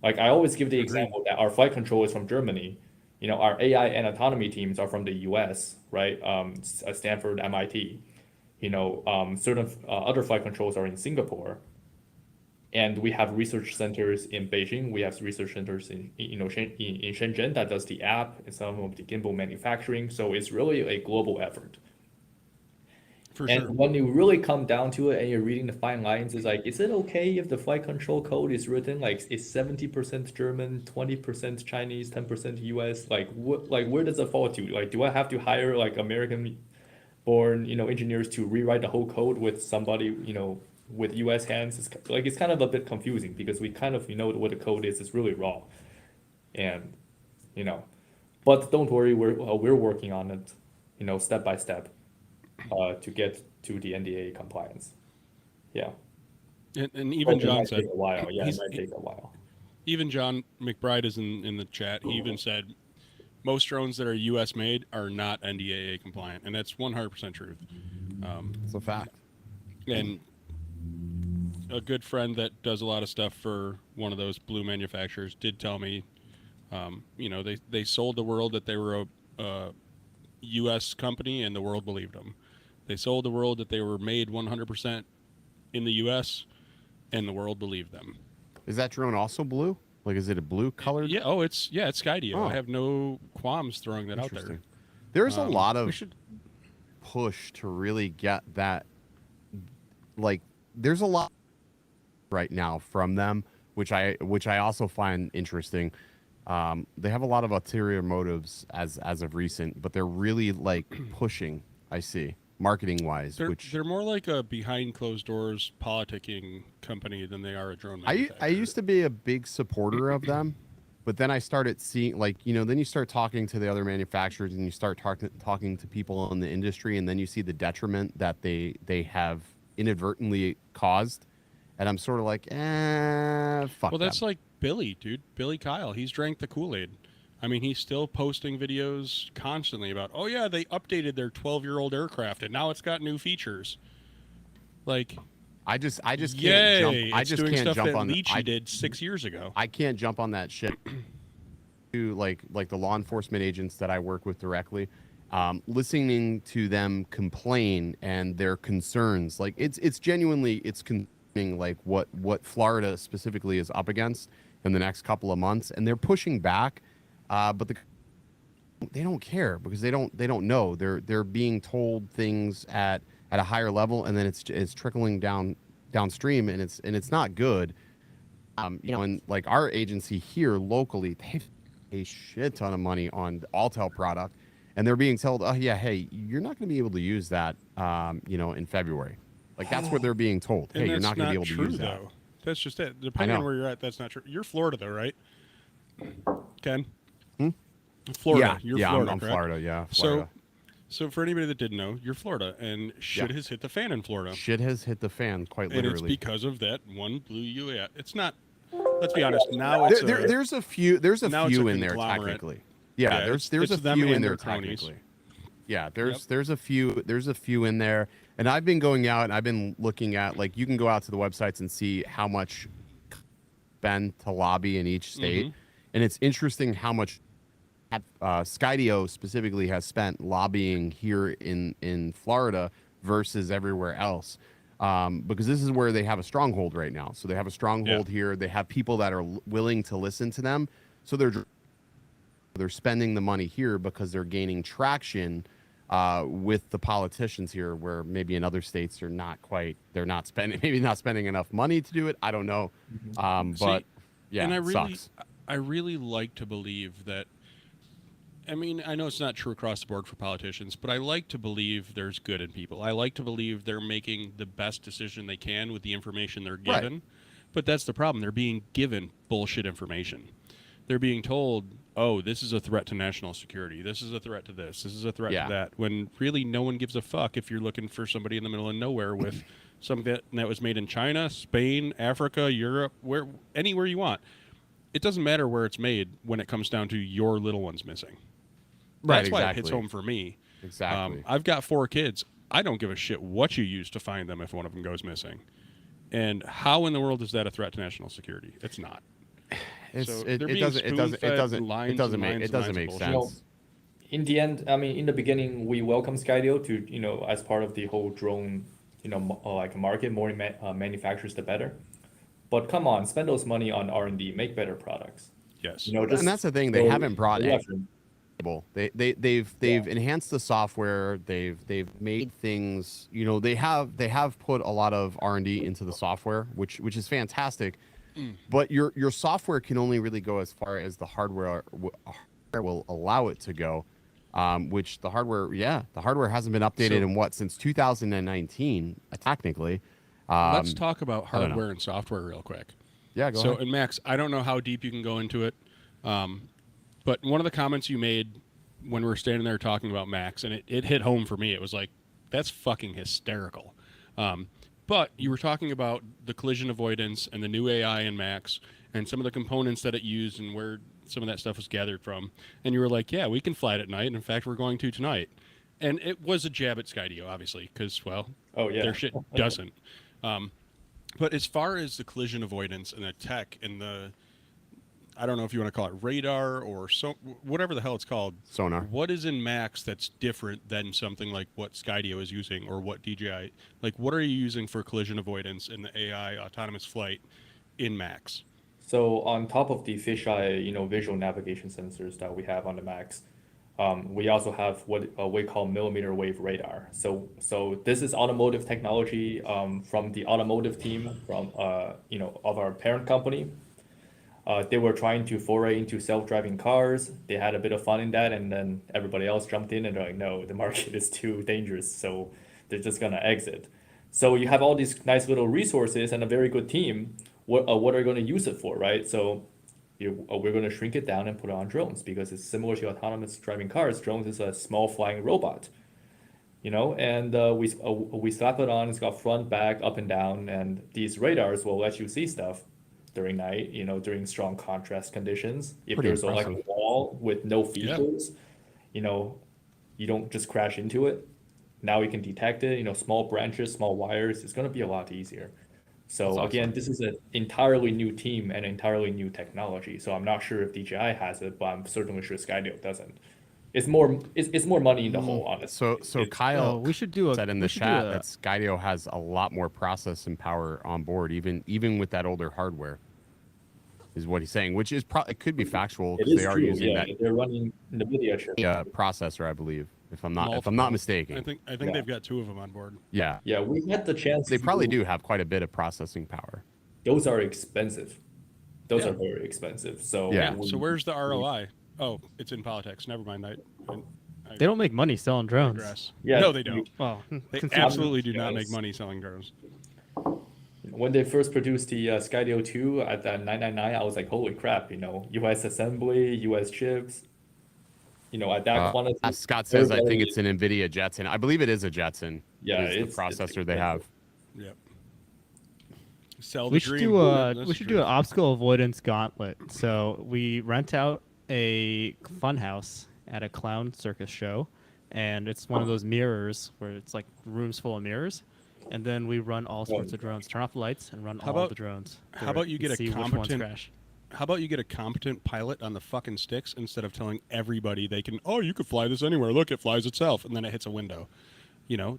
Like I always give the example that our flight control is from Germany. Our AI and autonomy teams are from the US, right? Stanford, MIT. Certain other flight controls are in Singapore. And we have research centers in Beijing. We have research centers in Shenzhen that does the app and some of the gimbal manufacturing. So it's really a global effort. And when you really come down to it and you're reading the fine lines, it's like, is it okay if the flight control code is written like it's 70% German, 20% Chinese, 10% US? Like where does it fall to? Like, do I have to hire like American born, engineers to rewrite the whole code with somebody, with US hands? It's kind of a bit confusing because we kind of what the code is. It's really raw. And, but don't worry, we're working on it, step by step. To get to the NDAA compliance. Yeah. And even John said it might take a while. Even John McBride is in the chat. He even said most drones that are US made are not NDAA compliant, and that's 100% truth. It's a fact. And a good friend that does a lot of stuff for one of those blue manufacturers did tell me, they sold the world that they were a U.S. company, and the world believed them. They sold the world that they were made 100% in the U.S., and the world believed them. Is that drone also blue? Like, is it a blue colored? Yeah. It's Skydio. Oh. I have no qualms throwing that out there. Interesting. There's a lot of should. push to really get that. Like, there's a lot right now from them, which I also find interesting. They have a lot of ulterior motives as of recent, but they're really like pushing. I see, marketing wise, They're more like a behind closed doors politicking company than they are a drone manufacturer. I used to be a big supporter of them, but then I started seeing, like, then you start talking to the other manufacturers and you start talking to people in the industry, and then you see the detriment that they have inadvertently caused, and I'm sort of like, fuck. Well, that's them. like Billy, dude. Billy Kyle. He's drank the Kool-Aid. I mean, he's still posting videos constantly about, oh yeah, they updated their 12-year-old aircraft and now it's got new features. Like, I just can't yay, jump. I it's just doing can't stuff jump that on. Leachy did 6 years ago. I can't jump on that shit. To like the law enforcement agents that I work with directly, listening to them complain and their concerns, like it's genuinely concerning, like what Florida specifically is up against in the next couple of months, and they're pushing back, but they don't care because they don't know. They're being told things at a higher level, and then it's trickling downstream, and it's not good. And like our agency here locally, they a shit ton of money on the Autel product, and they're being told, oh yeah, hey, you're not going to be able to use that, in February. Like, that's what they're being told. Hey, you're not going to be able to use that. That's just it. Depending on where you're at, that's not true. You're Florida though, right? Ken? Florida. You're Florida, I'm correct? Florida. Yeah. Florida. So for anybody that didn't know, you're Florida, and shit has hit the fan in Florida. Shit has hit the fan, quite and literally. it's because of that one blue UAS. It's not. Let's be honest. Now it's there's a few in there conglomerate. technically. Yeah, there's a few in there technically. Yeah, there's a few in there, and I've been going out and I've been looking at, like, you can go out to the websites and see how much spend to lobby in each state, and it's interesting how much Skydio specifically has spent lobbying here in Florida versus everywhere else. Because this is where they have a stronghold right now. So they have a stronghold here. They have people that are willing to listen to them. So they're spending the money here because they're gaining traction with the politicians here, where maybe in other states they're not spending enough money to do it. I don't know. But yeah, and sucks. I really like to believe that. I mean, I know it's not true across the board for politicians, but I like to believe there's good in people. I like to believe they're making the best decision they can with the information they're given. Right. But that's the problem. They're being given bullshit information. They're being told, oh, this is a threat to national security. This is a threat to this. This is a threat to that. When really no one gives a fuck if you're looking for somebody in the middle of nowhere with something that was made in China, Spain, Africa, Europe, anywhere you want. It doesn't matter where it's made when it comes down to your little one's missing. That's why it hits home for me. Exactly. I've got 4 kids. I don't give a shit what you use to find them if one of them goes missing. And how in the world is that a threat to national security? It's not. It doesn't make sense. Well, in the end, I mean, in the beginning, we welcome Skydio to, as part of the whole drone, like a market, more manufacturers, the better. But come on, spend those money on R&D, make better products. Yes. And that's the thing, they haven't brought They've enhanced the software. They've made things. They have put a lot of R&D into the software, which is fantastic. But your software can only really go as far as the hardware will allow it to go. Which the hardware hasn't been updated since 2019, technically. Let's talk about hardware and software real quick. Yeah, go ahead. So, and Max, I don't know how deep you can go into it. But one of the comments you made when we were standing there talking about Max, and it hit home for me, it was like, that's fucking hysterical. But you were talking about the collision avoidance and the new AI in Max and some of the components that it used and where some of that stuff was gathered from. And you were like, yeah, we can fly it at night. And in fact, we're going to tonight. And it was a jab at Skydio, obviously, because, their shit doesn't. But as far as the collision avoidance and the tech and the, I don't know if you want to call it radar or so, whatever the hell it's called, Sonar. what is in Max that's different than something like what Skydio is using or what DJI, like what are you using for collision avoidance in the AI autonomous flight in Max? So on top of the fisheye, visual navigation sensors that we have on the Max, we also have what we call millimeter wave radar. So this is automotive technology from the automotive team from of our parent company. They were trying to foray into self-driving cars. They had a bit of fun in that, and then everybody else jumped in and they're like, no, the market is too dangerous, so they're just gonna exit. So you have all these nice little resources and a very good team. What are you going to use it for, right? So we're going to shrink it down and put it on drones because it's similar to autonomous driving cars. Drones is a small flying robot, and we slap it on. It's got front, back, up and down, and these radars will let you see stuff during night, during strong contrast conditions. If Pretty there's like a impressive. wall with no Yeah. features, you don't just crash into it. Now we can detect it, small branches, small wires. It's going to be a lot easier. So That's again, awesome. this is an entirely new team and entirely new technology. So I'm not sure if DJI has it, but I'm certainly sure Skydio doesn't. It's more money in the hole, honestly. So It's- Kyle Oh, we should do a. said in the we should do chat a- that Skydio has a lot more processing power on board, even with that older hardware, is what he's saying, which is it could be factual it because is they are true, using yeah. that They're running NVIDIA chips. processor, I believe, if I'm not Multiple. mistaken. I think Yeah. they've got 2 of them on board. Yeah, Yeah, we had the chance. they probably to- do have quite a bit of processing power. Those are expensive. Those Yeah. are very expensive. So Yeah. Yeah. So where's the ROI? Oh, it's in politics. Never mind. I They don't make money selling drones. digress. Yeah, No, they don't. Well, They consider- absolutely do not Yes. make money selling drones. when they first produced the Skydio 2 at that 999, I was like, holy crap, US assembly, US chips, at that quantity. Scott says, I think everybody- it's an NVIDIA Jetson. I believe it is a Jetson. Yeah, is it's the processor they expensive. have. Yep. Sell the we should dream. do That's we the should do an truth. obstacle avoidance gauntlet. So we rent out a fun house at a clown circus show, and it's one of those mirrors where it's like rooms full of mirrors, and then we run all sorts of drones. Turn off the lights and run How all about- the drones. how through about it you and get a see which ones competent- crash. How about you get a competent pilot on the fucking sticks instead of telling everybody they can, oh, you could fly this anywhere. Look, it flies itself. And then it hits a window. How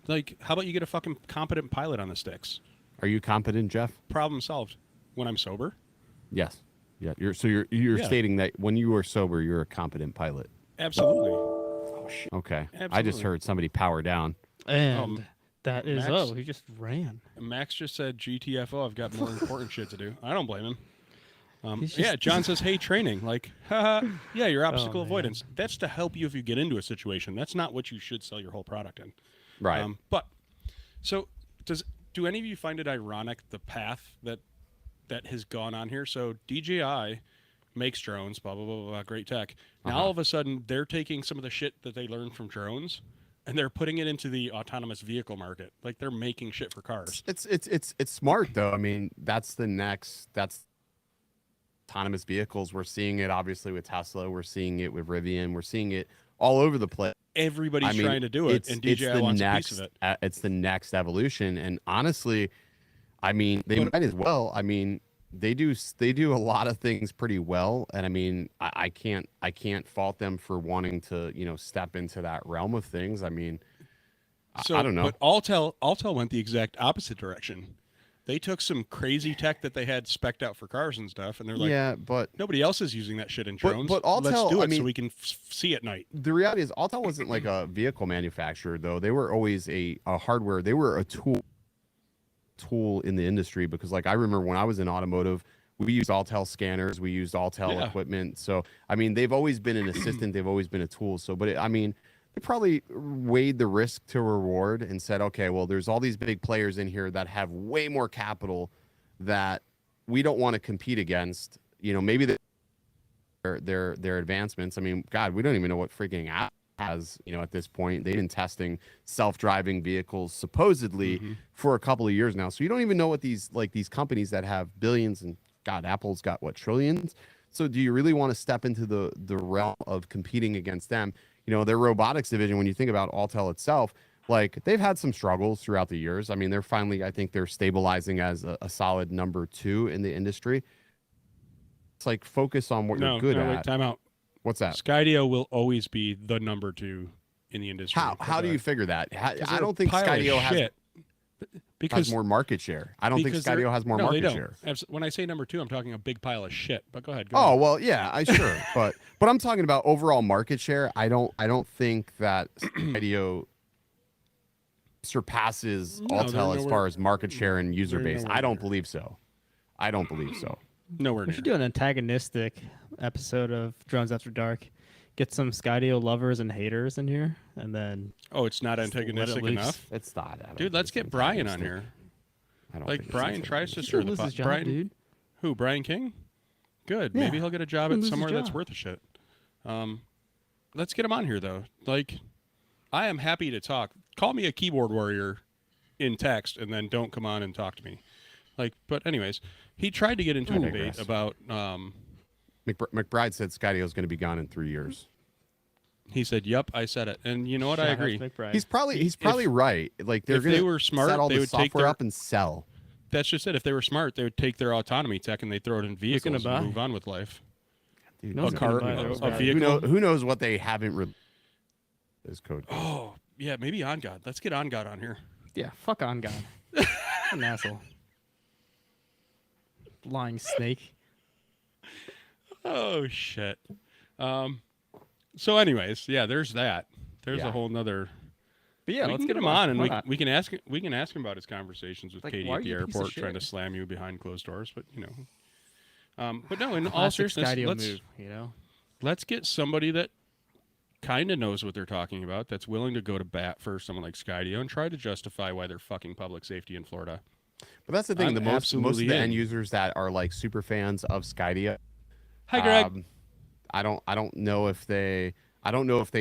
about you get a fucking competent pilot on the sticks? Are you competent, Jeff? Problem solved. When I'm sober? Yes. Yeah. You're Yeah. stating that when you are sober, you're a competent pilot. Absolutely. Oh, shit. Okay. I just Absolutely. heard somebody power down. And that is Max? he just ran. Max just said, GTFO, I've got more important shit to do. I don't blame him. He's Yeah, just- John says, hey, training. Like, haha, yeah, your obstacle man. avoidance. That's to help you if you get into a situation. That's not what you should sell your whole product in. Right. So do any of you find it ironic the path that has gone on here? So DJI makes drones, blah blah blah blah, great tech. Now all of a sudden they're taking some of the shit that they learned from drones and they're putting it into the autonomous vehicle market. Like they're making shit for cars. It's smart though. I mean, that's autonomous vehicles. We're seeing it obviously with Tesla. We're seeing it with Rivian. We're seeing it all over the place. Everybody's I mean, trying to do it, and DJI wants a piece of it. It's the next evolution, and honestly, I mean, they might as well. I mean, they do a lot of things pretty well, and I mean, I can't fault them for wanting to step into that realm of things. I mean, I don't know. But Autel went the exact opposite direction. They took some crazy tech that they had specced out for cars and stuff, and they're like, yeah, but nobody else is using that shit in But- drones. but Let's Autel, do I it mean- so we can see at night. the reality is Autel wasn't like a vehicle manufacturer though. They were always a hardware. They were a tool in the industry because like I remember when I was in automotive, we used Autel scanners, we used Autel Yeah. equipment. So I mean, they've always been an assistant. They've always been a tool. So, but I mean, they probably weighed the risk to reward and said, okay, well, there's all these big players in here that have way more capital that we don't want to compete against. Maybe their advancements. I mean, God, we don't even know what freaking Apple has, at this point. They've been testing self-driving vehicles supposedly for a couple of years now. So you don't even know what these companies that have billions and God, Apple's got what, trillions? So do you really want to step into the realm of competing against them? Their robotics division, when you think about Autel itself, Like they've had some struggles throughout the years. I mean, they're finally, I think they're stabilizing as a solid number 2 in the industry. It's like focus on what you're good at. Wait, time out. What's that? Skydio will always be the number 2 in the industry. How do you figure that? I don't think Pile of Skydio shit. has more market share. I don't think Skydio has more market share. When I say number 2, I'm talking a big pile of shit. But go ahead. Go Oh ahead. well, yeah, I sure, but I'm talking about overall market share. I don't think that Skydio surpasses Autel as far as market share and user base. I don't believe so. I don't believe so. Nowhere We near. should do an antagonistic episode of Drones After Dark. Get some Skydio lovers and haters in here, and then Oh, it's not Just let it antagonistic loose. enough. It's not. I don't Dude, think let's it's get Brian on antagonistic. here. I don't Like think it's Brian tries to he's stir gonna the lose his pot. job, Brian, dude. who? Brian King? Good. Yeah. Maybe he'll get a job He'll at lose his somewhere that's job. worth a shit. Let's get him on here though. Like, I am happy to talk. Call me a keyboard warrior in text, and then don't come on and talk to me. Like, but anyways, he tried to get into a I debate digress. about. McBride said Skydio is going to be gone in 3 years. He said, "Yep, I said it," and you know what? I Shout out to agree. McBride. He's probably right. Like they're if going they to were smart, set all they the would take software their- up and sell. That's just it. If they were smart, they would take their autonomy tech and they throw it in vehicles buy? and move on with life. Dude, No one's a gonna car, buy a those a guys. vehicle. who knows what they haven't as code. Oh, yeah, maybe On God. Let's get On God on here. Yeah, fuck on God. An asshole. Lying snake. Oh shit. So, anyways, yeah, there's that. There's Yeah. a whole nother. But yeah, we let's can get him on, and Why not? we can ask him about his conversations with Like, Katie why at are the you a piece of airport, trying to shit? slam you behind closed doors. But you know, but no, in all Classic seriousness, Skydio let's move, you know? let's get somebody that kind of knows what they're talking about, that's willing to go to bat for someone like Skydio and try to justify why they're fucking public safety in Florida. But that's the thing. I'm The most of absolutely the in. end users that are like super fans of Skydio. Hi, Greg. I don't know if they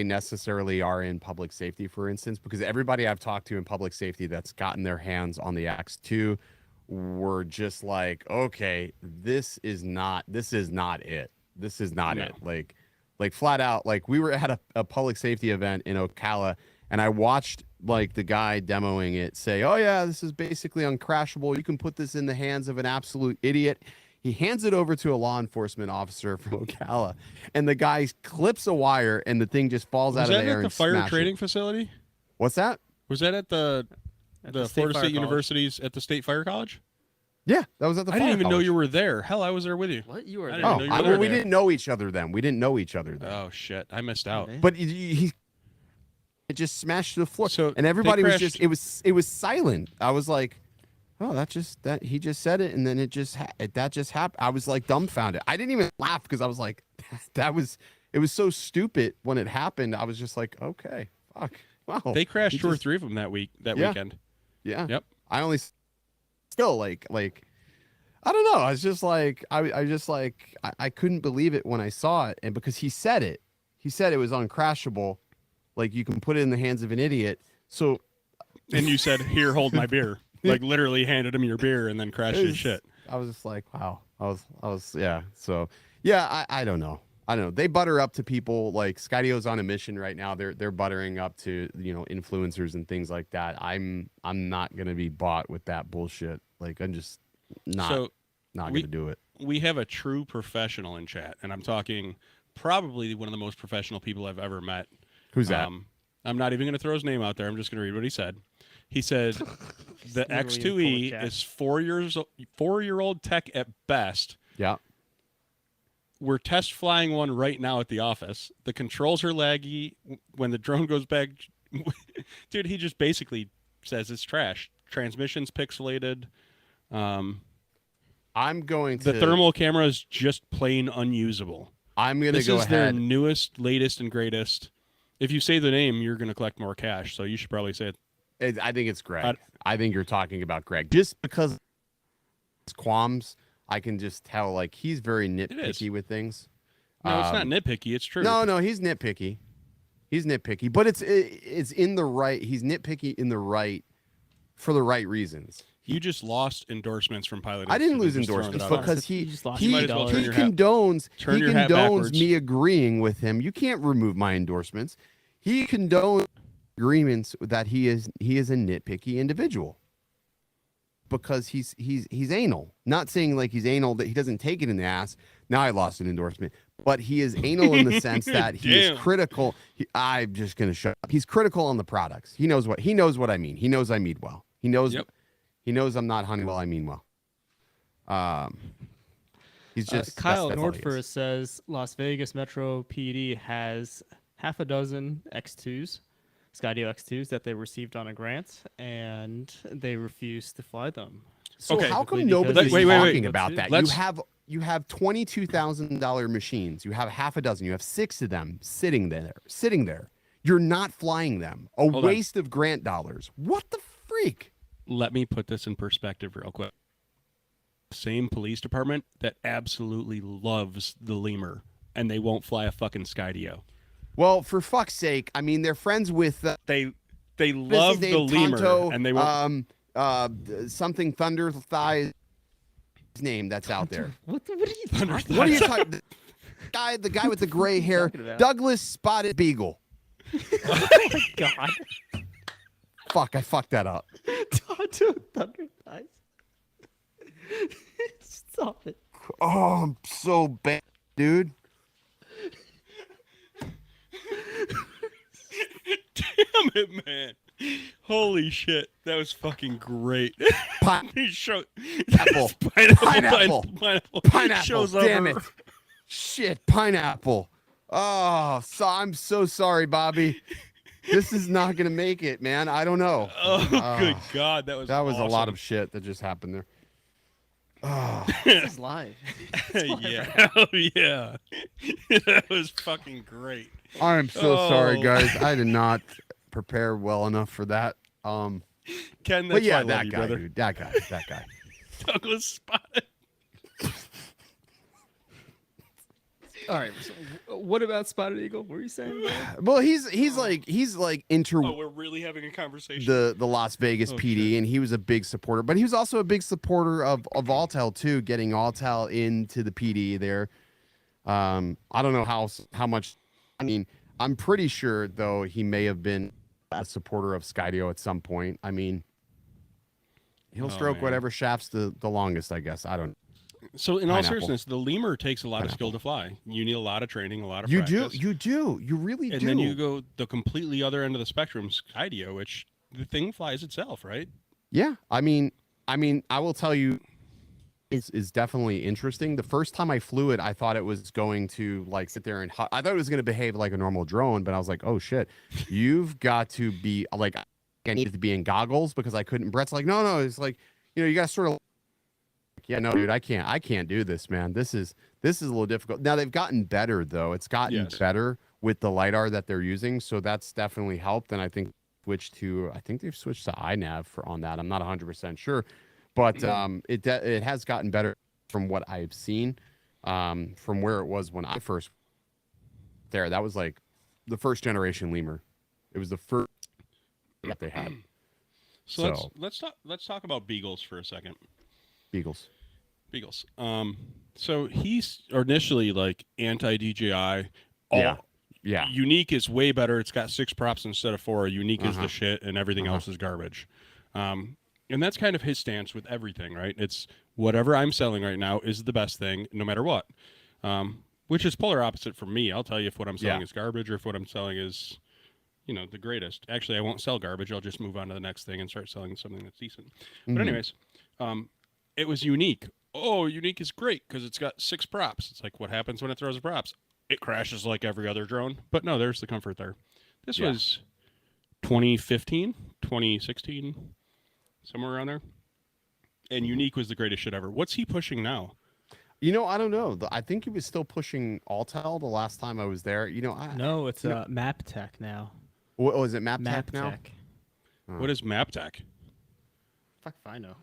necessarily are in public safety, for instance, because everybody I've talked to in public safety that's gotten their hands on the X2 were just like, okay, this is not it. This is not No. it. Like flat out, like we were at a public safety event in Ocala, and I watched like the guy demoing it say, oh yeah, this is basically uncrashable. You can put this in the hands of an absolute idiot. He hands it over to a law enforcement officer from Ocala, and the guy clips a wire, and the thing just falls Was out of that the air at the and fire smashes. training facility? What's that? Was that at the At the State Florida Fire State College. University's at the State Fire College? Yeah, that was at the. I didn't fire even know college. you were there. Hell, I was there with you. What? You were I there? didn't Oh, know you were well, we there. didn't know each other then. We didn't know each other then. Oh shit, I missed out. Okay. But it just smashed the floor, So and everybody they was just it was silent. I was like, oh, that he just said it, and then it just happened. I was like dumbfounded. I didn't even laugh because I was like, it was so stupid when it happened. I was just like, okay, fuck, wow. They crashed He 2 or just- 3 of them that Yeah. weekend. Yeah. Yep. I only still like I don't know. I was just like I couldn't believe it when I saw it, and because he said it was uncrashable, like you can put it in the hands of an idiot. So And you said, "Here, hold my beer." Like literally handed him your beer and then crashed his shit. I was just like, wow. I was yeah. So yeah, I don't know. I don't know. They butter up to people like Skydio's on a mission right now. They're buttering up to, influencers and things like that. I'm not gonna be bought with that bullshit. Like I'm just not we- gonna do it. We have a true professional in chat, and I'm talking probably one of the most professional people I've ever met. Who's that? I'm not even going to throw his name out there. I'm just going to read what he said. He said, "The literally in X2E public chat. is 4-year-old tech at best. Yeah. We're test flying one right now at the office. The controls are laggy. When the drone goes back, dude, he just basically says it's trash. Transmission's pixelated. I'm going to The thermal camera is just plain unusable. I'm gonna This go is their ahead. newest, latest, and greatest. If you say the name, you're going to collect more cash. So you should probably say it. I think it's Greg. I think you're talking about Greg. Just because his qualms, I can just tell like he's very is. nitpicky with things. No, it's not nitpicky. It's true. No, he's nitpicky. He's nitpicky, but it's in the right. He's nitpicky in the right for the right reasons. You just lost endorsements from Pilot. I didn't Institute, lose just throwing it endorsements out there. because You just lost You might as well turn he your hat- condones turn he your hat condones backwards. me agreeing with him. You can't remove my endorsements. He condones agreements that he is a nitpicky individual because he's anal. Not saying like he's anal that he doesn't take it in the ass. Now I lost an endorsement, but he is anal in the sense that he is Damn. critical. I'm just gonna shut up. He's critical on the products. He knows what I mean. He knows I mean well. He knows. Yep. He knows I'm not Honeywell. I mean well. He's just Kyle that's all he Nordford is. says Las Vegas Metro PD has half a dozen X2s, Skydio X2s that they received on a grant, and they refuse to fly them. So Okay. how come Because nobody's Wait, wait, wait. talking about that? Let's- You have $22,000 machines. You have half a dozen. You have 6 of them sitting there. You're not flying them. A Hold on. waste of grant dollars. What the freak? Let me put this in perspective real quick. Same police department that absolutely loves the lemur, and they won't fly a fucking Skydio. Well, for fuck's sake, I mean they're friends with They what's his love the name? lemur, Tonto, and they won't. something Thunder Thighs name that's out there. What are you Thunder talking What are you Thighs. talking? The guy with the gray hair, talking about? Douglas Spotted Beagle. God. Fuck, I fucked that up. Tonto Thunder Thighs. Stop it. Oh, I'm so bad, dude. Damn it, man! Holy shit, that was fucking great. Pi- He showed Apple. pineapple. Pineapple. Shows Damn over. it. Shit, pineapple. Oh, so I'm so sorry, Bobby. This is not gonna make it, man. I don't know. Oh, good God, that was That was a lot awesome. of shit that just happened there. Oh, This is live. Yeah, hell yeah, that was fucking great. I am so sorry, Oh. guys. I did not prepare well enough for that. Ken, that's But yeah, why I love that you, guy, brother. dude. That guy. Douglas Spotted. All right. So what about Spotted Eagle? What were you saying? Well, he's like inter Oh, we're really having a conversation. the Las Vegas Oh, PD, shit. and he was a big supporter. But he was also a big supporter of Autel too, getting Autel into the PD there. I don't know how much. I mean, I'm pretty sure though he may have been a supporter of Skydio at some point. I mean, he'll Oh, stroke man. whatever shafts the longest. I guess I don't. So, in all Pineapple. seriousness, the lemur takes a lot of skill to fly. You need a lot of training, a lot of You practice. you really And do. then you go the completely other end of the spectrum, Skydio, which the thing flies itself, right? Yeah, I mean, I will tell you, is definitely interesting. The first time I flew it, I thought it was going to like sit there and I thought it was going to behave like a normal drone, but I was like, oh shit, you've got to be like, I needed to be in goggles because I couldn't. Brett's like, no, it's like, you got to sort of. Yeah, no, dude, I can't do this, man. This is a little difficult. Now they've gotten better though. It's gotten Yes. better with the lidar that they're using, so that's definitely helped. And I think they've switched to iNav on that. I'm not 100% sure, but it has gotten better from what I've seen, from where it was when I first there. That was like the first generation lemur. It was the first that they had. So, let's talk about beagles for a second. Beagles. Beagles. So he's initially like anti DJI. Yeah. Unique is way better. It's got 6 props instead of 4. Unique is Uh-huh. the shit, and everything Uh-huh. else is garbage. And that's kind of his stance with everything, right? It's whatever I'm selling right now is the best thing, no matter what. Which is polar opposite from me. I'll tell you if what I'm selling Yeah. is garbage or if what I'm selling is, the greatest. Actually, I won't sell garbage. I'll just move on to the next thing and start selling something that's decent. But Mhm. anyways, it was unique. Oh, unique is great because it's got 6 props. It's like, what happens when it throws the props? It crashes like every other drone. But no, there's the comfort there. This Yeah. was 2015, 2016, somewhere around there. And unique was the greatest shit ever. What's he pushing now? I don't know. I think he was still pushing Autel the last time I was there. No, it's Map Tech now. What was it? Map Map Tech now? Tech. What is MapTech? Fuck if I know.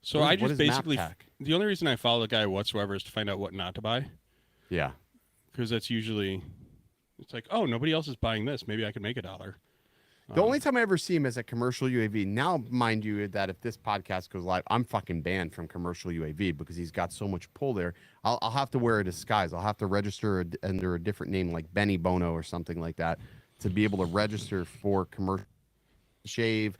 So What I is- just what is basically, MapTech? the only reason I follow the guy whatsoever is to find out what not to buy. Yeah. Because that's usually, it's like, oh, nobody else is buying this. Maybe I can make $1. The only time I ever see him is at commercial UAV. Now, mind you, that if this podcast goes live, I'm fucking banned from commercial UAV because he's got so much pull there. I'll have to wear a disguise. I'll have to register under a different name like Benny Bono or something like that to be able to register for commercial shave,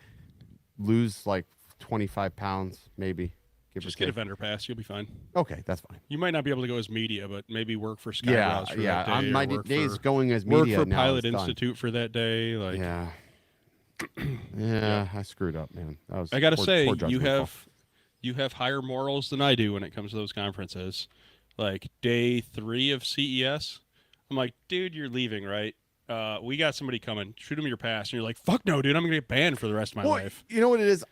lose like 25 pounds, maybe. Just get a vendor pass. You'll be fine. Okay, that's fine. You might not be able to go as media, but maybe work for Skybrowse Yeah, for yeah. that day. My or work days for, going as media work for now Pilot is done. Institute for that day. Like, yeah, I screwed up, man. That was I gotta say, poor you judgment call. you have higher morals than I do when it comes to those conferences. Like day 3 of CES, I'm like, dude, you're leaving, right? We got somebody coming. Shoot him your pass, and you're like, fuck no, dude, I'm gonna get banned for the rest of my life. You know what it is?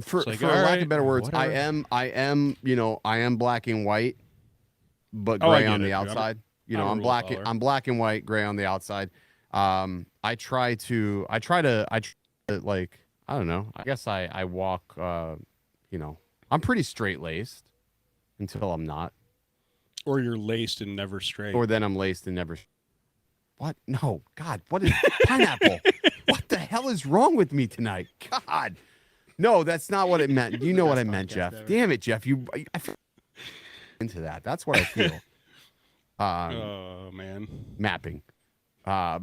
For It's like, for all lack right, of better words, whatever. I am black and white, but Oh, I gray get on it, the dude. outside. I'm a I'm rule black. follower. I'm black and white, gray on the outside. I try to like, I don't know. I guess I walk. I'm pretty straight laced until I'm not, Or you're laced and never straight. or then I'm laced and never. What? No, God, what is pineapple? What the hell is wrong with me tonight? God, no, that's not what it meant. You know what I meant, Jeff. ever. Damn it, Jeff. I feel into that. That's what I feel. Oh man, Mapping. I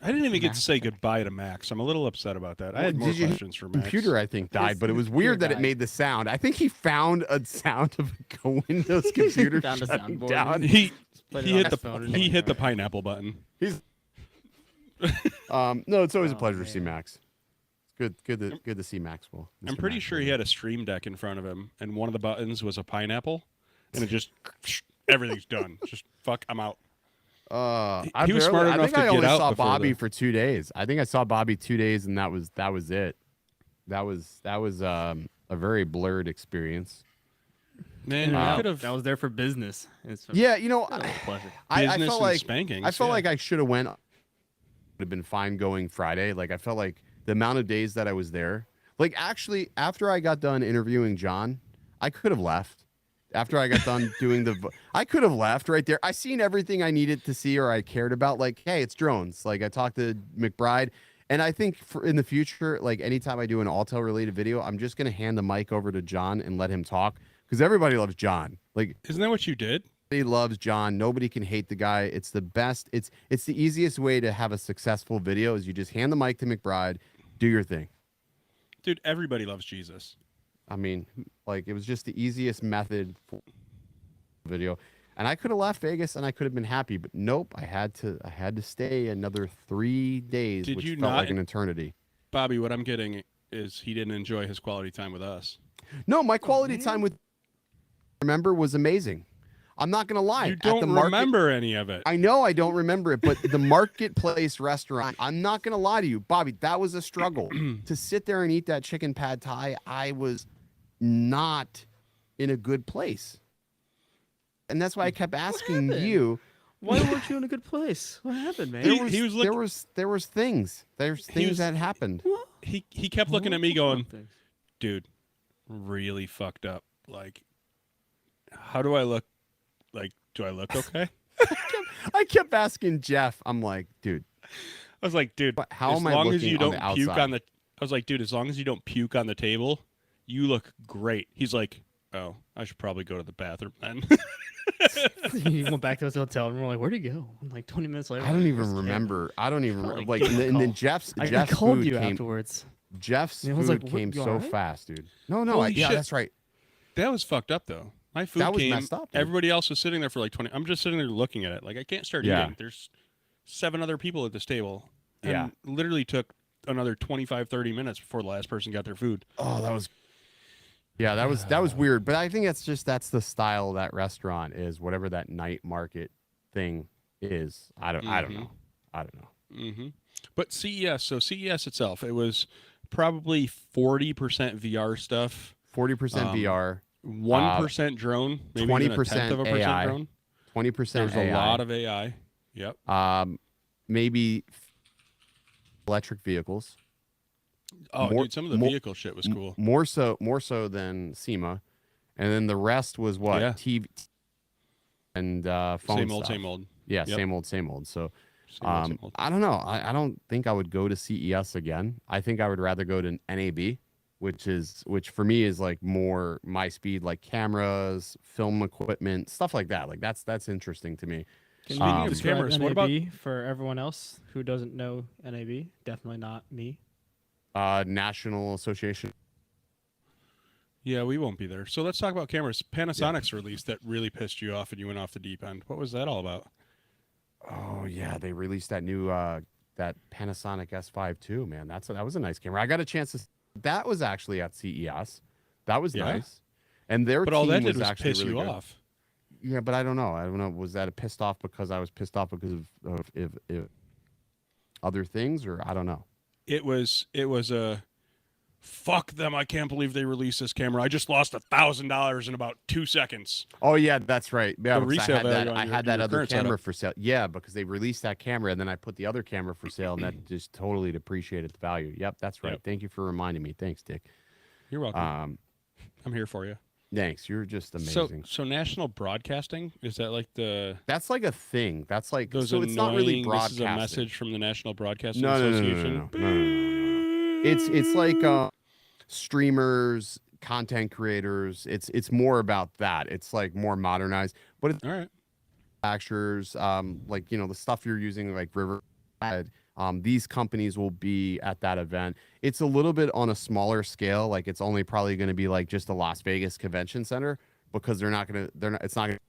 didn't even get to say goodbye to Max. I'm a little upset about that. I had more Did you- questions for Max. Computer, I think, died, but it was weird that it died. made the sound. I think he found a sound of a Windows computer Found a shutting soundboard. down. He Put he it on hit his phone and he like, hit the alright. pineapple button. He's no, it's always a Oh, pleasure to see man. Max. It's good to see Maxwell. I'm pretty sure he had a stream deck in front of him, and one of the buttons was a pineapple, and it just everything's done. Just fuck, I'm out. I was smart I enough think to I get only out saw before Bobby the- for 2 days. I think I saw Bobby 2 days, and that was it. That was a very blurred experience. Man, I you could have was there for business. It's Yeah, you know, a pleasure. I business felt and like spankings. I felt yeah. like I should have went. Would have been fine going Friday. Like I felt like the amount of days that I was there. Like actually, after I got done interviewing John, I could have left. After I got done doing I could have left right there. I seen everything I needed to see or I cared about. Like, hey, it's drones. Like I talked to McBride, and I think for in the future, like anytime I do an Autel related video, I'm just gonna hand the mic over to John and let him talk because everybody loves John. Like Isn't that what you did? everybody loves John. Nobody can hate the guy. It's the best. It's the easiest way to have a successful video is you just hand the mic to McBride, do your thing. Dude, everybody loves Jesus. I mean, like it was just the easiest method for video. And I could have left Vegas and I could have been happy, but nope, I had to stay another 3 days, Did which you felt not- like an eternity. Bobby, what I'm getting is he didn't enjoy his quality time with us. No, my quality time with remember was amazing. I'm not gonna lie. You At the don't market- remember any of it. I know I don't remember it, but the marketplace restaurant, I'm not going to lie to you, Bobby, that was a struggle. To sit there and eat that chicken pad thai, I was not in a good place. And that's why I kept asking happened? you. Why weren't you in a good place? What happened, man? He was looking- There was things. There's things was- that happened. He kept looking at me going, Things. dude, really fucked up. Like, how do I look? Like, do I look okay? I kept asking Jeff. I'm like, dude, I was like, dude, how as am I long as looking you on don't the puke outside? on the I was like, dude, as long as you don't puke on the table, you look great. He's like, oh, I should probably go to the bathroom then. He went back to his hotel and we're like, where'd he go? And like 20 minutes later, I don't even where's Ken? remember. I don't even Probably like. gave him a And then call. Jeff's I called food you came. afterwards. Jeff's And I was food like, came "You so alright?" fast, dude. No, Holy yeah, shit. that's right. That was fucked up though. My food That was came. messed up, dude. Everybody else was sitting there for like 20. I'm just sitting there looking at it. Like I can't start Yeah. eating. There's 7 other people at this table. And Yeah. literally took another 25, 30 minutes before the last person got their food. Oh, that was. Yeah, that was weird. But I think that's the style of that restaurant is whatever that night market thing is. I don't know. I don't know. Mm-hmm. But CES, so CES itself, it was probably 40% VR stuff, 40% VR, 1% drone, maybe even a 20% tenth of a percent AI. drone. 20% There's AI. a lot of AI. Yep. Maybe electric vehicles. Oh, more- dude, some of the more- vehicle shit was cool. More so than SEMA, and then the rest was what Yeah. TV and phone Same old, stuff. same old. Yeah, Yep. same old, same old. So Same old. I don't know. I don't think I would go to CES again. I think I would rather go to NAB, which for me is like more my speed, like cameras, film equipment, stuff like that. Like that's interesting to me. Can Speaking you of describe cameras, NAB what about for everyone else who doesn't know NAB? Definitely not me. National Association. Yeah, we won't be there. So let's talk about cameras. Panasonic's release that really pissed you off and you went off the deep end. What was that all about? Oh yeah, they released that new that Panasonic S5 too, man. That was a nice camera. I got a chance to. That was actually at CES. That was Yeah? nice, and their But all team that did was was actually piss really you good. off. Yeah, but I don't know. I don't know. Was that a pissed off because I was pissed off because of if other things, or I don't know. It was a fuck them. I can't believe they released this camera. I just lost $1,000 in about 2 seconds. Oh yeah, that's right. Yeah, The because resale value on I your- had that your other current camera setup. for sale. Yeah, because they released that camera and then I put the other camera for sale and that just totally depreciated the value. Yep, that's right. Yep. Thank you for reminding me. Thanks, Dick. You're welcome. Um, I'm here for you. thanks. You're just So, amazing. so national broadcasting, is that like That's like a thing. That's like those so. annoying, It's not really this broadcasting. is a message from the National Broadcasting No, no, no, no, no, Association? no, no, no, no, no. It's like streamers, content creators. It's more about that. It's like more modernized, but it's All right. manufacturers, like the stuff you're using like River. These companies will be at that event. It's a little bit on a smaller scale. Like it's only probably going to be like just a Las Vegas convention center because it's not going to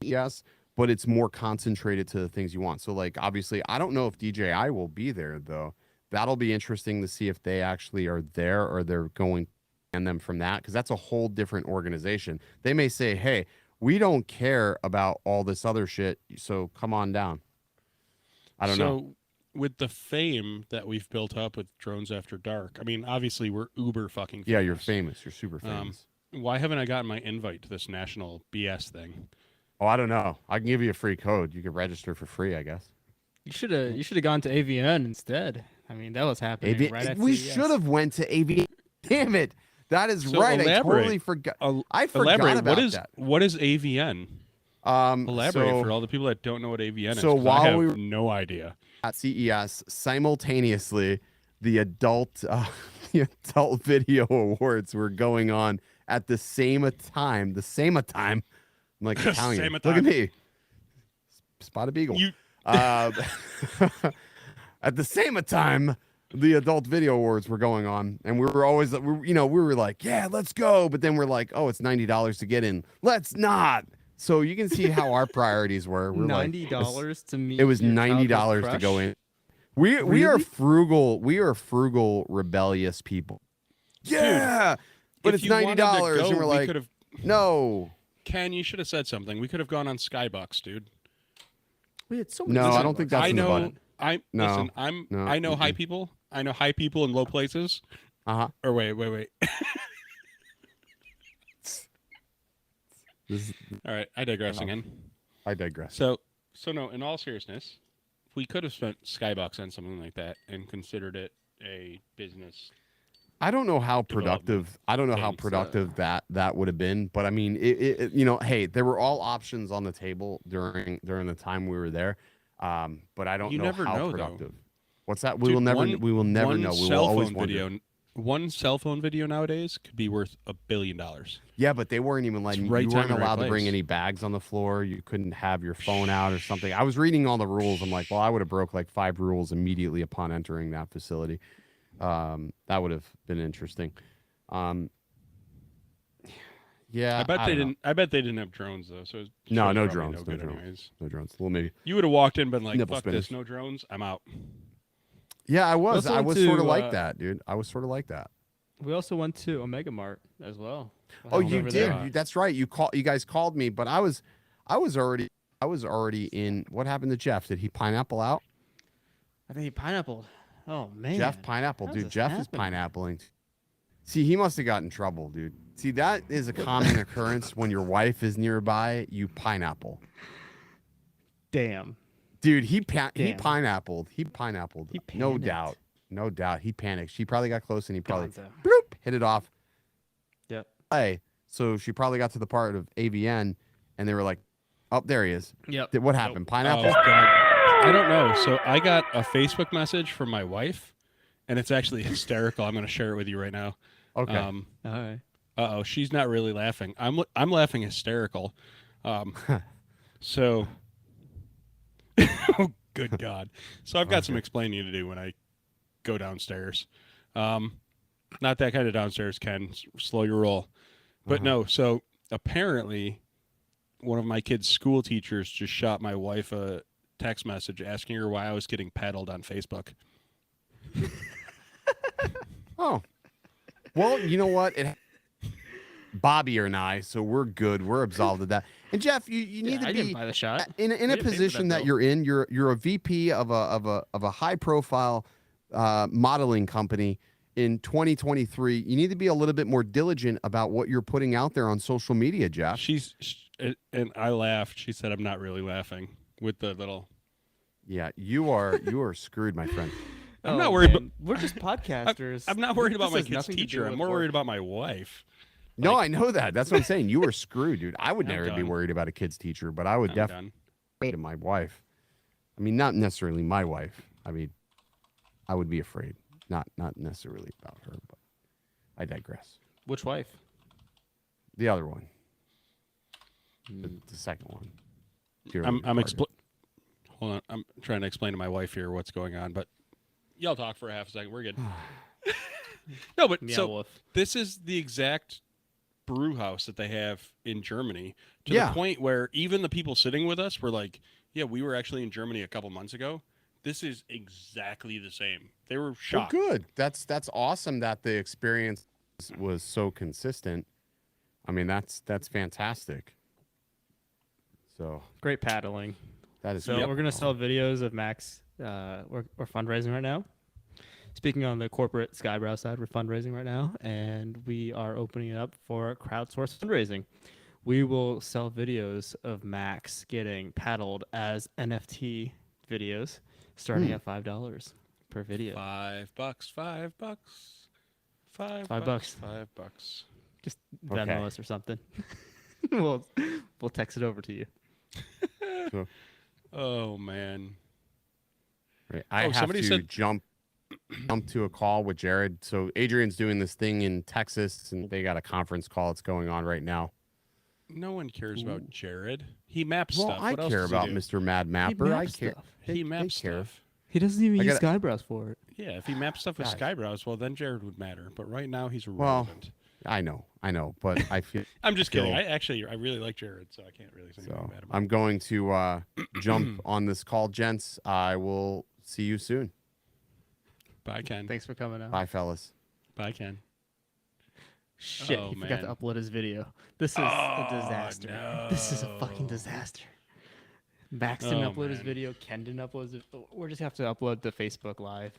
yes, but it's more concentrated to the things you want. So like obviously I don't know if DJI will be there though. That'll be interesting to see if they actually are there or they're going to ban them from that because that's a whole different organization. They may say, hey, we don't care about all this other shit, so come on down. I don't know. So, with the fame that we've built up with Drones After Dark, I mean, obviously we're uber fucking famous. Yeah, you're famous. You're super famous. Why haven't I gotten my invite to this national BS thing? Oh, I don't know. I can give you a free code. You can register for free, I guess. You should have gone to AVN instead. I mean, that was happening right at We CES. should have went to AV. Damn it. That is So right. I elaborate. totally forgot. I forgot Elaborate. about What is AVN? Elaborate so for all the people that don't know what AVN is. so 'Cause while I have we were- no idea. at CES, simultaneously, the adult the adult video awards were going on at the same time. The same time. I'm like Italian. Same Look time. at me. Spotted beagle. You At the same time, the adult video awards were going on, and we were like, yeah, let's go. But then we're like, oh, it's $90 to get in. Let's not. So you can see how our priorities were. We're $90 to meet. It was your $90 childhood to crush? go in. We are Really? frugal. We are frugal, rebellious people. Yeah, but if it's you wanted to $90, go, and we're we like, could have. no. Ken, you should have said something. We could have gone on Skybox, dude. We had so many. No, I Skybox. don't think that's I in the know. budget. No, Listen. no, I know high mm-mm. people. I know high people in low places. Uh-huh. Or wait. This is, All right, I digress Uh-huh. again. I digress. So no. In all seriousness, we could have spent Skybox on something like that and considered it a business. I don't know how productive. I don't know how things, productive that would have been, but I mean, hey, there were all options on the table during the time we were there, but I don't You know never how know, though. productive. What's that? We Dude, will never. one- We will never one know. We will cell always phone wonder. video. One cell phone video nowadays could be worth $1 billion. Yeah, but they weren't even letting right you time weren't and right allowed to bring place. any bags on the floor. You couldn't have your phone out or something. I was reading all the rules. I'm like, well, I would have broke like 5 rules immediately upon entering that facility. That would have been interesting. Yeah, I bet they don't know. didn't. I bet they didn't have drones though. So No, show's no probably drones, No no good drones. anyways. No drones. Well, maybe. You would have walked in, and been like, Nipple "Fuck spinners. this, no drones. I'm out." Yeah, I was. Also I was to, sort of like that, dude. I was sort of like that. We also went to Omega Mart as well. Oh, While we you were did. there. That's right. You guys called me, but I was already in. What happened to Jeff? Did he pineapple out? I think he pineapple. Oh man. Jeff pineapple, How dude. does Jeff this is happen? pineappling. See, he must have got in trouble, dude. See, that is a common occurrence when your wife is nearby. You pineapple, Damn. dude. He Damn. pineappled. He pineappled. He No panicked. doubt. No doubt. He panicked. She probably got close and he probably Gonzo. bloop, hit it off. Yep. Hey, so she probably got to the part of AVN, and they were like, "Oh, there he is." Yep. What happened? Oh, Pineapple? God. I don't know. So I got a Facebook message from my wife, and it's actually hysterical. I'm going to share it with you right now. Okay. All right. Uh-oh, she's not really laughing. I'm laughing hysterical. So Oh, good God. So I've got some explaining to do when I go downstairs. Not that kind of downstairs, Ken. Slow your roll. But no, so apparently one of my kids' school teachers just shot my wife a text message asking her why I was getting paddled on Facebook. Oh, well, you know what? Bobby and I, so we're good. We're absolved of that. And Jeff, you need to I be didn't buy the shot. in We a didn't pay for position that bill. you're in. You're a VP of a high profile modeling company in 2023. You need to be a little bit more diligent about what you're putting out there on social media, Jeff. And I laughed. She said, "I'm not really laughing," with the little. Yeah, you are screwed, my friend. I'm not worried. Man. We're just podcasters. I'm not worried about This my has kid's nothing to do teacher. I'm with more work. worried about my wife. No, I know that. That's what I'm saying. You are screwed, dude. I would I'm never be done. worried about a kid's teacher, but I would I'm definitely done. afraid of my wife. I mean, not necessarily my wife. I mean, I would be afraid. Not necessarily about her, but I digress. Which wife? The other one. The second one. I'm Hold on. I'm trying to explain to my wife here what's going on, but y'all talk for a half a second. We're good. No, but Meow so wolf. this is the exact brew house that they have in Germany, to Yeah. the point where even the people sitting with us were like, "Yeah, we were actually in Germany a couple months ago. This is exactly the same." They were Well, shocked. good. That's awesome that the experience was so consistent. I mean, that's fantastic. So Great paddling. that is. So we're gonna sell videos of Max. We're fundraising right now. Speaking on the corporate Skybrow side, we're fundraising right now, and we are opening it up for crowdsourced fundraising. We will sell videos of Max getting paddled as NFT videos, starting at $5 per video. $5, $5, $5, $5. $5. Just Okay. Venmo us or something. we'll text it over to you. Oh man. Right. I Oh, have somebody to said- jump to a call with Jared. So Adrian's doing this thing in Texas, and they got a conference call that's going on right now. No one cares about Jared. He maps Well, stuff. I What else care does he about do? Mr. Mad Mapper. I maps care. stuff. He maps care. stuff. He doesn't even I use gotta- Skybrows for it. Yeah, if he maps stuff with Guys. Skybrows, well, then Jared would matter. But right now, he's Well, irrelevant. I know, but I feel I'm just kidding. so- I really like Jared, so I can't really say anything so. bad about him. I'm going to jump on this call, gents. I will see you soon. Bye, Ken. Thanks for coming out. Bye, fellas. Bye, Ken. Shit, Oh, he forgot to man. upload his video. This is a disaster. This is a fucking no. disaster. Max didn't Oh, upload his man. video. Ken didn't upload his. We're just have to upload the Facebook Live.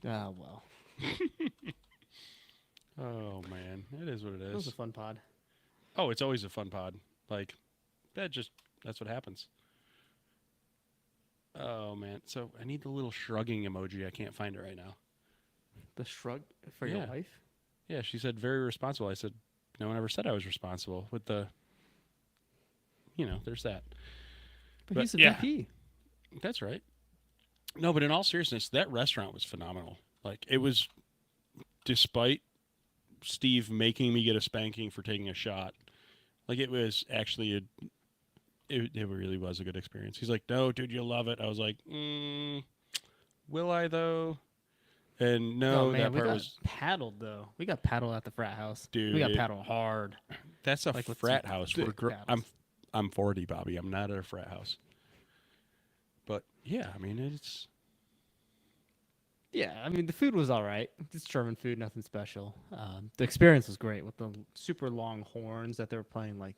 Ah, well. Oh man, it is what it That was a is. fun pod. Oh, it's always a fun pod. Like that's what happens. Oh man, so I need the little shrugging emoji. I can't find it right now. The shrug for your Yeah. wife? Yeah, she said very responsible. I said no one ever said I was responsible with the. There's that. But, But, he's a yeah. VP. That's right. No, but in all seriousness, that restaurant was phenomenal. Like it was, despite Steve making me get a spanking for taking a shot, like it was actually it really was a good experience. He's like, "No, dude, you'll love it." I was like, "Will I though?" And no, Oh man, that we part got was paddled though. We got paddled at the frat house. Dude, we got it- paddled hard. that's a like, with frat some house. thick paddles. I'm 40, Bobby. I'm not at a frat house. But yeah, I mean it's. Yeah, I mean the food was all right. It's German food, nothing special. The experience was great with the super long horns that they were playing, like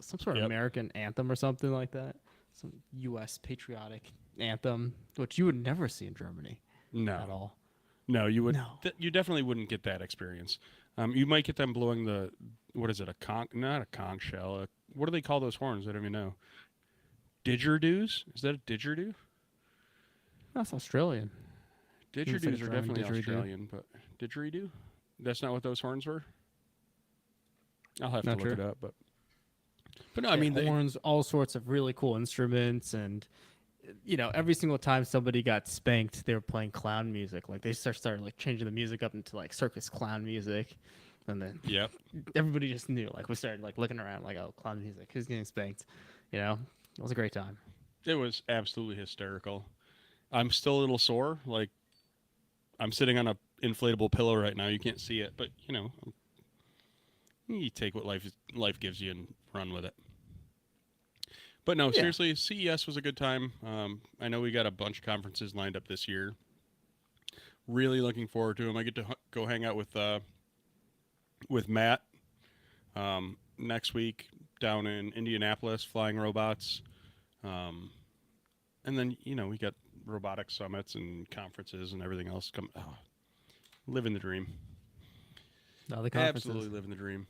some sort of Yep. American anthem or something like that. Some U.S. patriotic anthem, which you would never see in Germany at No, all. no, you would. No. You definitely wouldn't get that experience. You might get them blowing the what is it? A conch? Not a conch shell. What do they call those horns? I don't even know. Didgeridoos? Is that a didgeridoo? That's Australian. It's like a Didgeridoos are German definitely didgeridoo. Australian, but didgeridoo? That's not what those horns were. I'll have Not to look sure. it up, but no, I mean they, horns, all sorts of really cool instruments, and every single time somebody got spanked, they were playing clown music. Like they started like changing the music up into like circus clown music, and then Yep. everybody just knew. Like we started like looking around, like, oh, clown music, who's getting spanked? It was a great time. It was absolutely hysterical. I'm still a little sore. Like, I'm sitting on a inflatable pillow right now. You can't see it, but you know, you take what life gives you and run with it. But no, Yeah. seriously, CES was a good time. I know we got a bunch of conferences lined up this year. Really looking forward to them. I get to go hang out with Matt next week down in Indianapolis, flying robots. And then, you know, we got robotics summits and conferences and everything else. Living the dream. All the conferences. Absolutely living the dream.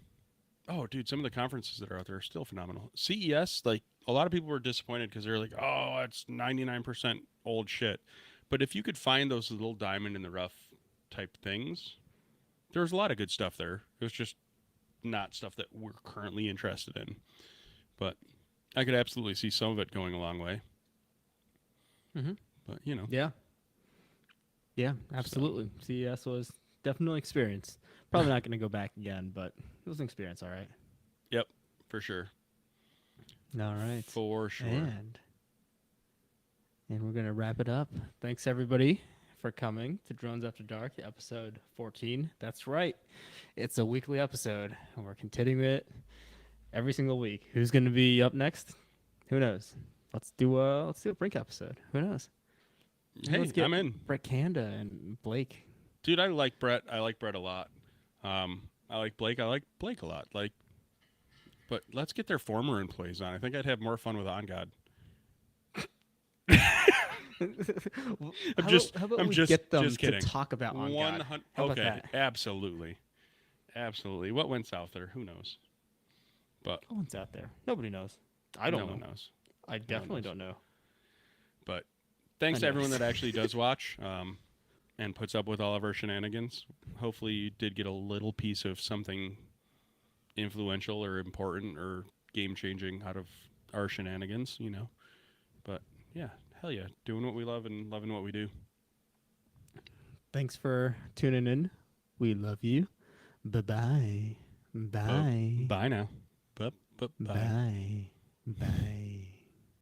Oh, dude, some of the conferences that are out there are still phenomenal. CES, like, a lot of people were disappointed because they're like, oh, it's 99% old shit. But if you could find those little diamond in the rough type things, there was a lot of good stuff there. It was just not stuff that we're currently interested in. But I could absolutely see some of it going a long way. Mm-hmm. But, you know. Yeah. Yeah, absolutely. CES was definitely an experience. Probably not going to go back again, but it was an experience, all right. Yep, for sure. All right. For sure. And we're going to wrap it up. Thanks, everybody, for coming to Drones After Dark, episode 14. That's right. It's a weekly episode, and we're continuing it every single week. Who's going to be up next? Who knows? Let's do a Brink episode. Who knows? Hey, Let's get I'm in. Brett Kanda and Blake. Dude, I like Brett. I like Brett a lot. I like Blake. I like Blake a lot. Like, but let's get their former employees on. I think I'd have more fun with On God. How about we get them just kidding. to talk about On God? How about Okay, that? absolutely. What went south there? Who knows? But No one's out there. Nobody knows. I don't no know. one knows. I definitely knows. don't know. But thanks to I everyone know. that actually does watch and puts up with all of our shenanigans. Hopefully you did get a little piece of something influential or important or game-changing out of our shenanigans, you know. But, yeah, hell yeah. Doing what we love and loving what we do. Thanks for tuning in. We love you. Bye-bye. Bye. Bye now. Bye. Bye. Bye.